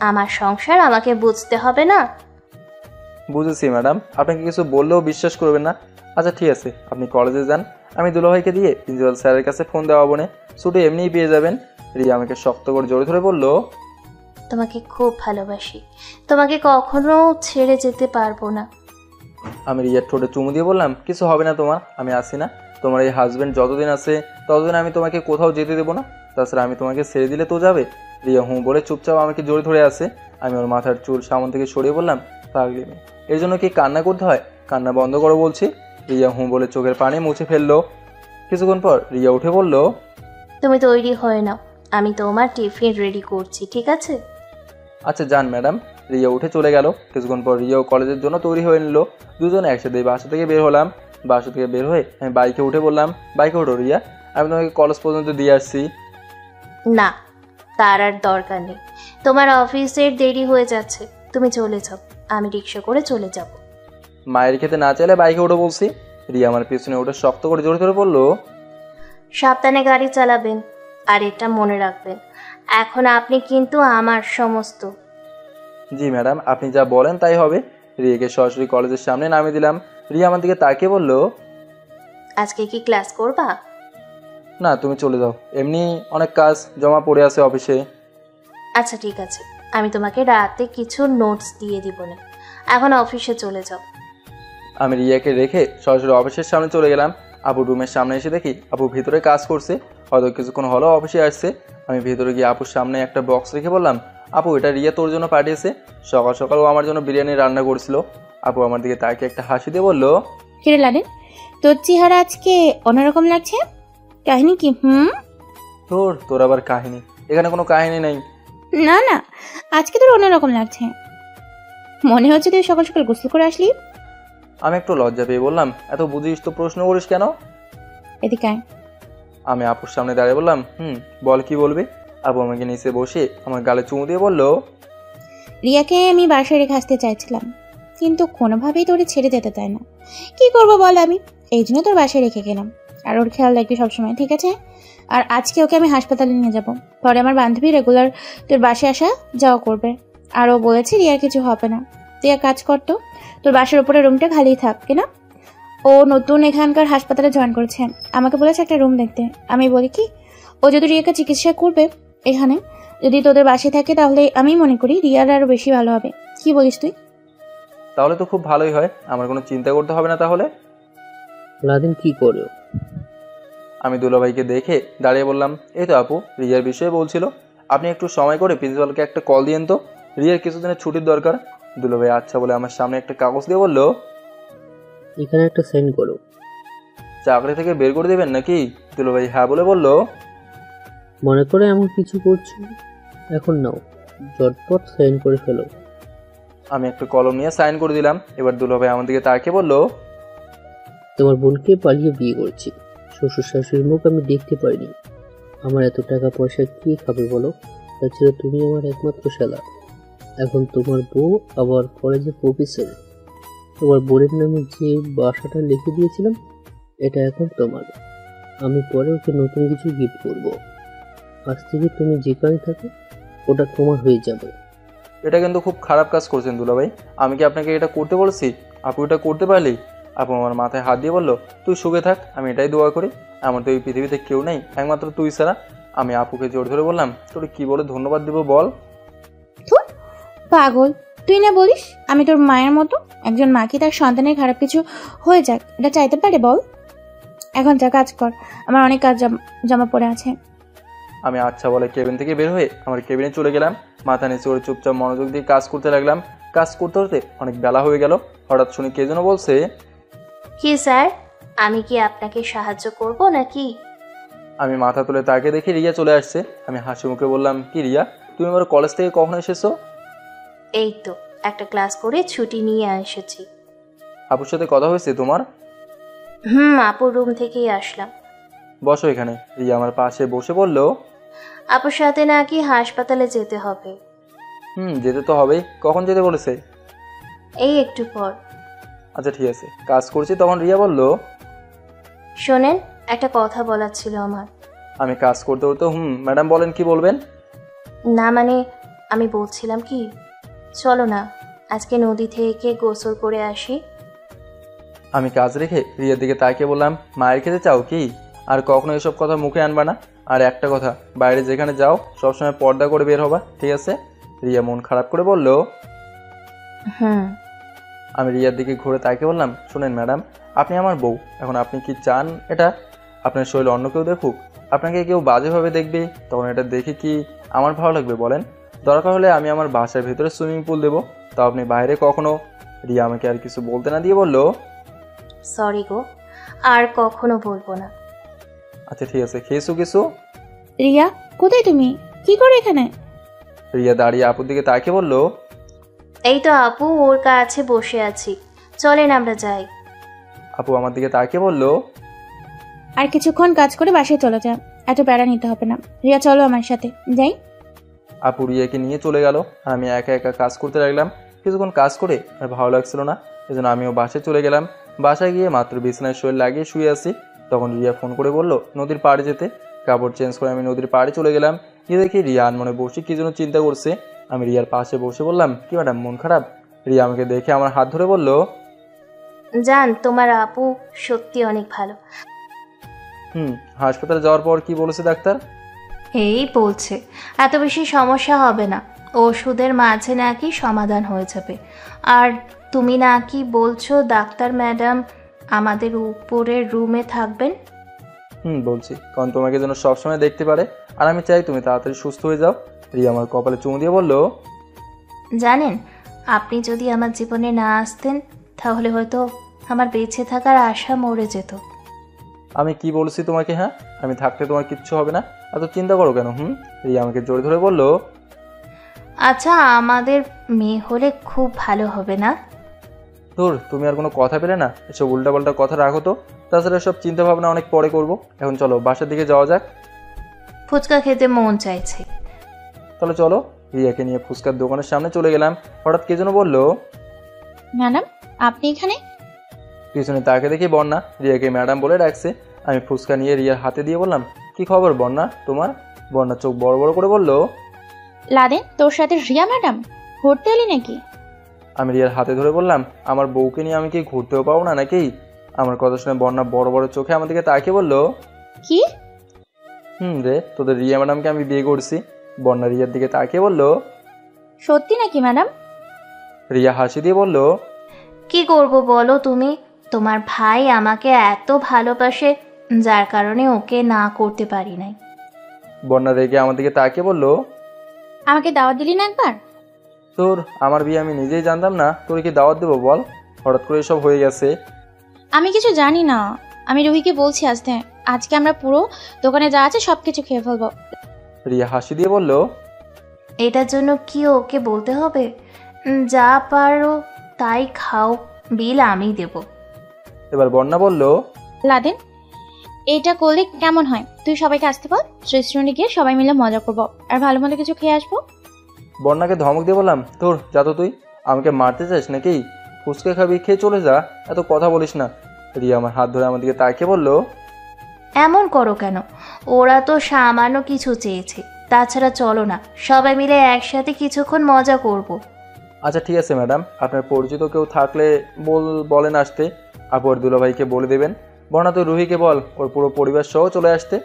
আমার সংসার আমাকে বুঝতে হবে না? বুঝেছি ম্যাডাম, আপনাকে কিছু বললেও বিশ্বাস করবেন না। আচ্ছা ঠিক আছে, আপনি কলেজে যান, আমি দুলাভাইকে দিয়ে প্রিন্সিপাল স্যারের কাছে ফোন দেওয়া বনে ছুটি এমনিই পেয়ে যাবেন। রিয়া আমাকে শক্ত করে জড়িয়ে ধরে বলল, তোমাকে খুব ভালোবাসি, তোমাকে কখনো ছেড়ে যেতে পারবো না। আমি রিয়ার ঠোঁটে চুমু দিয়ে বললাম, কিছু হবে না তোমার, আমি আসি না। তোমার এই হাজবেন্ড যতদিন আছে ততদিন আমি তোমাকে কোথাও যেতে দেবো না। তাছাড়া আমি তোমাকে ছেড়ে দিলে তো যাবে? রিয়া বলে চুপচাপ আমাকে জড়িয়ে ধরে আছে। আমি ওর মাথার চুল সামন থেকে সরিয়ে বললাম, পাগলি মেয়ে, এর জন্য কি কান্না করতে হয়? কান্না বন্ধ করো বলছি। রিয়া বলে চোখের পানি মুছে ফেললো। কিছুক্ষণ পর রিয়া উঠে বলল, তুমি তৈরি হয়ে নাও, আমি তোমার টিফিন রেডি করছি, ঠিক আছে? আচ্ছা যান ম্যাডাম। রিয়া উঠে চলে গেল। কিছুক্ষণ পর রিয়াও কলেজের জন্য তৈরি হয়ে নিল। দুজনে একসাথে বাসা থেকে বের হলাম। বাসা থেকে বের হয়ে আমি বাইকে উঠে বললাম, বাইকে ওঠো রিয়া, আমি তোমাকে কলেজ পর্যন্ত দিয়ে আসছি। না, তার আর দরকার নেই, তোমার অফিসের দেরি হয়ে যাচ্ছে, তুমি চলে যাও, আমি রিক্সা করে চলে যাব। মায়ের খেতে না চাইলে বাইকে উঠে বলছি। রিয়া আমার পিছনে উঠে শক্ত করে জোরে ধরে বলল, সাবধানে গাড়ি চালাবেন, আর এটা মনে রাখবেন, এখন আপনি কিন্তু আমার সমস্ত। জি ম্যাডাম, আপনি যা বলেন তাই হবে। রিয়াকে সরাসরি কলেজের সামনে নামিয়ে দিলাম। রিয়া আমার দিকে তাকিয়ে বলল, আজকে কি ক্লাস করবা? না, তুমি চলে যাও, এমনি অনেক কাজ জমা পড়ে আছে অফিসে। আচ্ছা ঠিক আছে, আমি তোমাকে রাতে কিছু নোটস দিয়ে দিব না, এখন অফিসে চলে যাও। আমি রিয়াকে রেখে সরাসরি অফিসের সামনে চলে গেলাম। আপুর রুমের সামনে এসে দেখি আপু ভিতরে কাজ করছে, হয়তো কিছুক্ষণ হলো অফিসে আসছে। আমি ভিতরে গিয়ে আপুর সামনে একটা বক্স রেখে বললাম, আপু এটা রিয়া তোর জন্য পাঠিয়েছে, সকাল সকালও আমার জন্য বিরিয়ানি রান্না করছিল। আপু আমার দিকে তাকে একটা হাসি দিয়ে বলল, কিরে লাদেন, তোর চেহারা আজকে অন্যরকম লাগছে, কাহিনী কি? তোর আবার কাহিনী? এখানে কোনো কাহিনী নেই। না না, আজকে তোর অন্যরকম লাগছে, মনে হচ্ছে তুই সকাল সকাল গোসল করে আসলি। আমি একটু লজ্জা পেয়ে বললাম, এত বুঝিস তো প্রশ্ন করিস কেন? এদিকে আয়। আমি আপুর সামনে দাঁড়িয়ে বললাম, বল কি বলবি? আপু আমাকে নিচে বসে আমার গালে চুমু দিয়ে বলল, রিয়াকে আমি বাসায় রেখে আসতে চাইছিলাম, কিন্তু কোনোভাবেই তোরে ছেড়ে যেতে চায় না। কি করবো বল আমি, এই জন্য তোর বাসায় রেখে গেলাম। আর ওর খেয়াল রাখবি সবসময়, ঠিক আছে? আর আজকে ওকে আমি হাসপাতালে নিয়ে যাব, পরে আমার বান্ধবী রেগুলার তোর বাসায় আসা যাওয়া করবে। আর ও বলেছে রিয়ার কিছু হবে না। তুই এক কাজ করতো, তোর বাসার উপরে রুমটা খালি থাকে না? ও নতুন এখানকার হাসপাতালে জয়েন করেছে, আমাকে বলেছে একটা রুম দেখতে। আমি বলি কি, ও যদি রিয়াকে চিকিৎসা করবে এখানে, যদি তোদের বাসায় থাকে, তাহলে আমি মনে করি রিয়ার আরো বেশি ভালো হবে। কি বলিস তুই? তাহলে তো খুব ভালোই হয়, আমার কোনো চিন্তা করতে হবে না তাহলে। লাদেন কি করো? আমি দুলাভাইকে দেখে দাঁড়িয়ে বললাম, এই তো আপু রিয়ার বিষয়ে বলছিল, আপনি একটু সময় করে প্রিন্সিপালকে একটা কল দিয়েন তো, রিয়ার কিছুদিনের ছুটির দরকার। দুলাভাই আচ্ছা বলে আমার সামনে একটা কাগজ দিয়ে বলল, এখানে একটা সাইন করো। চাকরি থেকে বের করে দেবেন নাকি? দুলাভাই হ্যাঁ বলে বলল, মনে করে এমন কিছু করছো, এখন নাও, ঝটপট সাইন করে ফেলো। আমি একটা কলম নিয়ে সাইন করে দিলাম। এবার দুলাভাই আমার দিকে তাকিয়ে বলল, তোমার বোনকে পালিয়ে বিয়ে করছি, শ্বশুর শাশুড়ির মুখ আমি দেখতে পাইনি। আমার এত টাকা পয়সা কে খাবে বলো? তাছাড়া তুমি আমার একমাত্র শালা। এখন তোমার বউ আবার কলেজে প্রফেসর। তোমার বোনের নামে যে বাসাটা লিখে দিয়েছিলাম, এটা এখন তোমার। আমি পরে ওকে নতুন কিছু গিফট করব। আজ থেকে তুমি যেখানে থাকো ওটা তোমার হয়ে যাবে। এটা কিন্তু খুব খারাপ কাজ করছেন দুলাভাই, আমি কি আপনাকে এটা করতে বলছি? আপু এটা করতে পারলি? আপু আমার মাথায় হাত দিয়ে বলল, তুই সুখে থাক, আমি এটাই দোয়া করি। আমার তো এই পৃথিবীতে কেউ নেই, একমাত্র তুই ছাড়া। আমি আপুকে জোর ধরে বললাম, তোর কি বলে ধন্যবাদ দিব বল? পাগল তুই না বলিস আমি তোর মায়ের মতো? একজন মা কি তার সন্তানের খারাপ কিছু হয়ে যাক এটা চাইতে পারে বল? এখন যা কাজ কর, আমার অনেক কাজ জমা পড়ে আছে। আমি আচ্ছা বলে কেবিন থেকে বের হয়ে আমার কেবিনে চলে গেলাম। মাথা নিচে করে চুপচাপ মনোযোগ দিয়ে কাজ করতে লাগলাম। কাজ করতে করতে অনেক বেলা হয়ে গেল। হঠাৎ শুনি কে যেন বলছে, কি স্যার, আমি কি আপনাকে সাহায্য করব নাকি? আমি মাথা তুলে তাকে দেখে রিয়া চলে আসছে। আমি হাসি মুখে বললাম, কি রিয়া, তুমি আমার কলেজ থেকে কখন এসেছো? এই তো একটা ক্লাস করে ছুটি নিয়ে এসেছি। আপুর সাথে কথা হয়েছে তোমার? আপুর রুম থেকেই আসলাম। বসো এখানে। রিয়া আমার পাশে বসে বলল, আপুর সাথে নাকি হাসপাতালে যেতে হবে। যেতে তো হবেই। কখন যেতে বলেছে? এই একটু পর। আচ্ছা ঠিক আছে, কাজ করছি। তখন রিয়া বলল, শোনেন, একটা কথা বলার ছিল আমার। আমি কাজ করতে করতে ম্যাডাম বলেন, কি বলবেন? না মানে আমি বলছিলাম কি, চলো না আজকে নদী থেকে গোসল করে আসি। আমি কাজ রেখে রিয়ার দিকে তাকিয়ে বললাম, মায়ের খেতে চাও কি? আর কখনো এসব কথা মুখে আনবা না। আর একটা কথা, বাইরে যেখানে যাও সবসময় পর্দা করে বের হবা, ঠিক আছে? রিয়া মন খারাপ করে বলল। আমি রিয়ার দিকে ঘুরে তাকিয়ে বললাম, শুনেন ম্যাডাম, আপনি আমার বউ। এখন আপনি কি চান এটা আপনার শরীর অন্য কেউ দেখুক? আপনাকে কেউ বাজেভাবে দেখবে, তখন এটা দেখে কি আমার ভালো লাগবে বলেন? দরকার হলে আমি আমার বাসার ভেতরে সুইমিং পুল দেবো, তাও আপনি বাইরে কখনো। রিয়া আমাকে আর কিছু বলতে না দিয়ে বলল, সরি গো, আর কখনো বলবো না। আচ্ছা ঠিক আছে, খেয়েছো কিছু? রিয়া কোথায় তুমি, কি করে এখানে? রিয়া দাঁড়িয়ে আপুর দিকে তাকিয়ে বলল, এই তো আপু ওর কাছে বসে আছি, চলেন আমরা যাই। আপু আমার দিকে তাকিয়ে বলল, আর কিছুক্ষণ কাজ করে বাসায় চলে যা, এত প্যারা নিতে হবে না। রিয়া চলো আমার সাথে যাই। আপু রিয়াকে নিয়ে চলে গেল। আমি একা একা কাজ করতে লাগলাম। কিছুক্ষণ কাজ করে আর ভালো লাগছিল না, এজন্য আমিও বাসায় চলে গেলাম। বাসায় গিয়ে মাত্র বিছানায় শরীর লাগিয়ে শুয়ে আছি, তখন রিয়া ফোন করে বলল নদীর পাড়ে যেতে। কাপড় চেঞ্জ করে আমি নদীর পাড়ে চলে গেলাম। গিয়ে দেখি রিয়া আনমনে বসে কি যেন চিন্তা করছে। আমি রিয়ার পাশে বসে বললাম, কি ম্যাডাম মন খারাপ? রিয়া আমাকে দেখে আমার হাত ধরে বলল, জান তোমার আপু সত্যি অনেক ভালো। হাসপাতালে যাওয়ার পর কি বলেছে ডাক্তার? এই বলছে এত বেশি সমস্যা হবে না, ওষুধের মাঝে নাকি সমাধান হয়ে যাবে। আর তুমি নাকি বলছো ডাক্তার ম্যাডাম আমাদের উপরের রুমে থাকবেন? বলছি, কারণ তোমাকে যেন সবসময় দেখতে পারে, আর আমি চাই তুমি তাড়াতাড়ি সুস্থ হয়ে যাও। রিয়া আমার কপালে চুমু দিয়ে বলল, জানেন, আপনি যদি আমার জীবনে না আসতেন তাহলে হয়তো আমার বেঁচে থাকার আশা মরে যেত। আমি কি বলছি তোমাকে? হ্যাঁ, আমি থাকতে তোমার কিচ্ছু হবে না, এত চিন্তা করো কেন? রিয়া আমাকে জোরে ধরে বলল, আচ্ছা, আমাদের মেয়ে হলে খুব ভালো হবে না? ধুর, তুমি আর কোনো কথা পেলে না, এসব উল্টাপাল্টা কথা রাখো তো। তাছাড়া সব চিন্তা ভাবনা অনেক পরে করব, এখন চলো বাসার দিকে যাওয়া যাক। ফুচকা খেতে মন চাইছে। তাহলে চলো। রিয়াকে নিয়ে ফুচকার দোকানের সামনে চলে গেলাম। হঠাৎ কে যেন বললো, ম্যাডাম আপনি এখানে? পিছনে তাকে দেখি বন্যা রিয়াকে ম্যাডাম বলে ডাকছে। আমি ফুচকা নিয়ে রিয়ার হাতে দিয়ে বললাম, কি খবর বন্যা তোমার? বন্যা চোখ বড় বড় করে বলল, লাদেন তোর সাথে রিয়া ম্যাডাম ঘুরতে এলি নাকি? আমি রিয়ার হাতে ধরে বললাম, আমার বউকে নিয়ে আমি কি ঘুরতেও পাবো না নাকি? আমার কথা শুনে বন্যা বড় বড় চোখে আমার দিকে তাকিয়ে বলল, কি? রে, তোদের রিয়া ম্যাডামকে আমি বিয়ে করছি। বন্যা রিয়ার দিকে তাকিয়ে বলল, সত্যি নাকি ম্যাডাম? রিয়া হাসি দিয়ে বলল, কি করব বলো তুমি? তোমার ভাই আমাকে এত ভালোবাসে, যার কারণে ওকে না করতে পারি নাই। বন্যা রেগে আমার দিকে তাকিয়ে বলল, আমাকে দাওয়াত দিলি না একবার? তোর আমার বিয়ে আমি নিজেই জানতাম না, তোর কি দাওয়াত দেবো বল? হঠাৎ করে এসব হয়ে গেছে। আমি কিছু জানি না, আমি রুহিকে বলছি আজকে আমরা পুরো দোকানে যা আছে সবকিছু খেয়ে ফেলবো। রিয়া হাসি দিয়ে বলল, এটার জন্য কি ওকে বলতে হবে? যা পারো তাই খাও, বিল আমি দেব। এবার বন্যা বলল, লাদেন এটা করলে কেমন হয়? তুই সবাইকে আসতে বল, রেস্টুরেন্টে গিয়ে সবাই মিলে মজা করবো আর ভালো মন্দ কিছু খেয়ে আসবো। বন্যাকে ধমক দিয়ে বললাম, তোর যা তো, তুই আমাকে মারতে চাস নাকি? ফুচকা খাবি, খেয়ে চলে যা, এত কথা বলিস না। রিয়া আমার হাত ধরে আমার দিকে তাকিয়ে বলল, এমন করো কেন? ওরা তো সামান্য কিছু চেয়েছে। তাছাড়া চলো না, সবাই মিলে একসাথে কিছুক্ষণ মজা করব। আচ্ছা ঠিক আছে ম্যাডাম, আপনার পরিচিত কেউ থাকলে বলেন আসতে। আপু আর দুলাভাইকে বলে দেবেন। বন্যা তুই রুহিকে বল ওর পুরো পরিবার সহ চলে আসতে।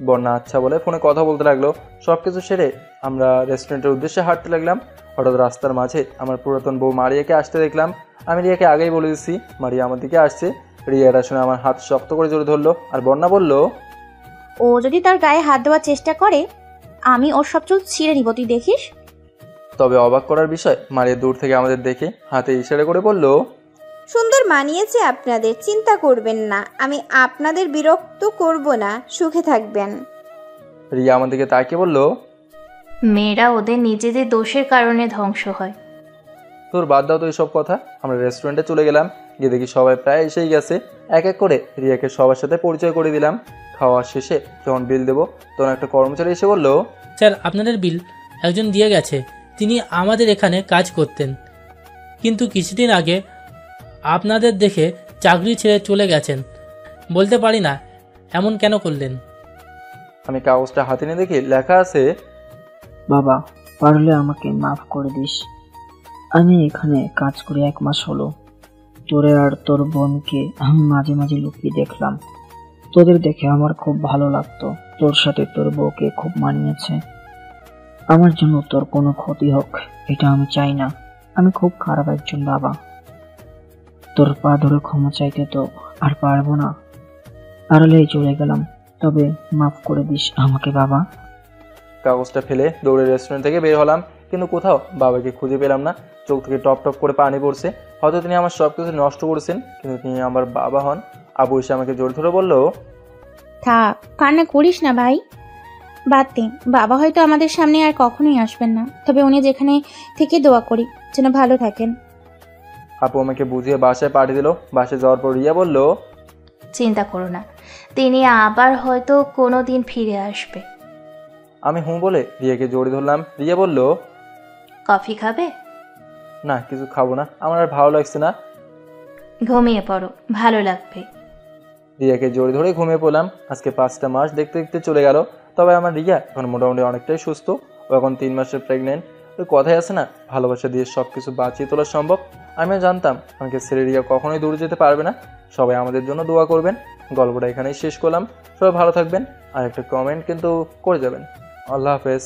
বন্যা আচ্ছা বলে ফোনে কথা বলতে লাগলো। সব কিছু সেরে আমরা রেস্টুরেন্টের উদ্দেশ্যে হাঁটতে লাগলাম। হঠাৎ রাস্তার মাঝে আমার পুরাতন বউ মারিয়াকে আসতে দেখলাম। আমি রিয়াকে আগেই বলে দিচ্ছি মারিয়া আমার দিকে আসছে। রিয়া এটা শুনে আমার হাত শক্ত করে জোরে ধরলো, আর বন্যা বলল, ও যদি তার গায়ে হাত দেওয়ার চেষ্টা করে আমি ওর সব চুল ছিঁড়ে নিব, তুই দেখিস। তবে অবাক করার বিষয়, মারিয়া দূর থেকে আমাদের দেখে হাতে ইশারা করে বলল, সুন্দর মানিয়েছে আপনাদের, চিন্তা করবেন না, আমি আপনাদের বিরক্ত করব না, সুখে থাকবেন। রিয়া আমার দিকে তাকিয়ে বলল, মেয়েরা ওদের নিজেদের দোষের কারণে ধ্বংস হয়। তোর বাদ দাও তো এইসব কথা। আমরা রেস্টুরেন্টে চলে গেলাম, গিয়ে দেখি সবাই প্রায় এসেই গেছে। এক এক করে রিয়াকে সবার সাথে পরিচয় করে দিলাম। খাওয়া শেষে যখন বিল দেবো তখন একটা কর্মচারী এসে বলল, স্যার আপনাদের বিল একজন দিয়ে গেছে, তিনি আমাদের এখানে কাজ করতেন, কিন্তু কিছুদিন আগে আপনাদের দেখে চাকরি ছেড়ে চলে গেছেন। বলতে পারি না এমন কেন করলেন। আমি কাগজটা হাতে নিয়ে দেখি লেখা আছে, বাবা পারলে আমাকে মাফ করে দিস। আমি এখানে কাজ করে 1 মাস হলো। তোরে আর তোর বোনকে আমি মাঝে মাঝে লুকিয়ে দেখলাম। তোদের দেখে আমার খুব ভালো লাগতো। তোর সাথে তোর বউকে খুব মানিয়েছে। আমার জন্য তোর কোনো ক্ষতি হোক এটা আমি চাই না। আমি খুব খারাপ একজন বাবা। তোর পা ধরে ক্ষমা চাইতে তো আর পারবো না। আড়ালেই চলে গেলাম, তবে মাফ করে দিস আমাকে বাবা। কাগজটা ফেলে দৌড়ে রেস্টুরেন্ট থেকে বের হলাম, কিন্তু কোথাও বাবাকে খুঁজে পেলাম না। চোখ থেকে টপ টপ করে পানি পড়ছে। হয়তো তিনি আমার সব কিছু নষ্ট করেছেন, কিন্তু তিনি আমার বাবা হন। আবু এসে আমাকে জোর ধরে বলল, থাক, কান্না করিস না ভাই, বাদ দে। বাবা হয়তো আমাদের সামনে আর কখনোই আসবেন না, তবে উনি যেখানে থেকে দোয়া করি যেন ভালো থাকেন। আপু আমাকে বুঝিয়ে বাসায় পাঠিয়ে দিল। বাসায় যাওয়ার পর রিয়া বলল, চিন্তা করো না, তিনি আবার হয়তো কোনো দিন ফিরে আসবে। আমি হুঁ বলে রিয়াকে জড়িয়ে ধরলাম। রিয়া বলল, কফি খাবে? না, কিছু খাবো না, আমার আর ভালো লাগছে না। ঘুমিয়ে পড়ো, ভালো লাগবে। রিয়াকে জড়িয়ে ধরে ঘুমিয়ে পড়লাম। আজকে 5টা মাস দেখতে দেখতে চলে গেল। তবে আমার রিয়া এখন মোটামুটি অনেকটাই সুস্থ। ও এখন 3 মাসের প্রেগনেন্ট। ওই কথাই আছে না, ভালোবাসা দিয়ে সব কিছু বাঁচিয়ে তোলা সম্ভব। আমিও জানতাম আমাকে ছেড়ে রিয়া কখনোই দূরে যেতে পারবে না। সবাই আমাদের জন্য দোয়া করবেন। গল্পটা এখানেই শেষ করলাম। সবাই ভালো থাকবেন, আর একটা কমেন্ট কিন্তু করে যাবেন। আল্লাহ হাফেজ।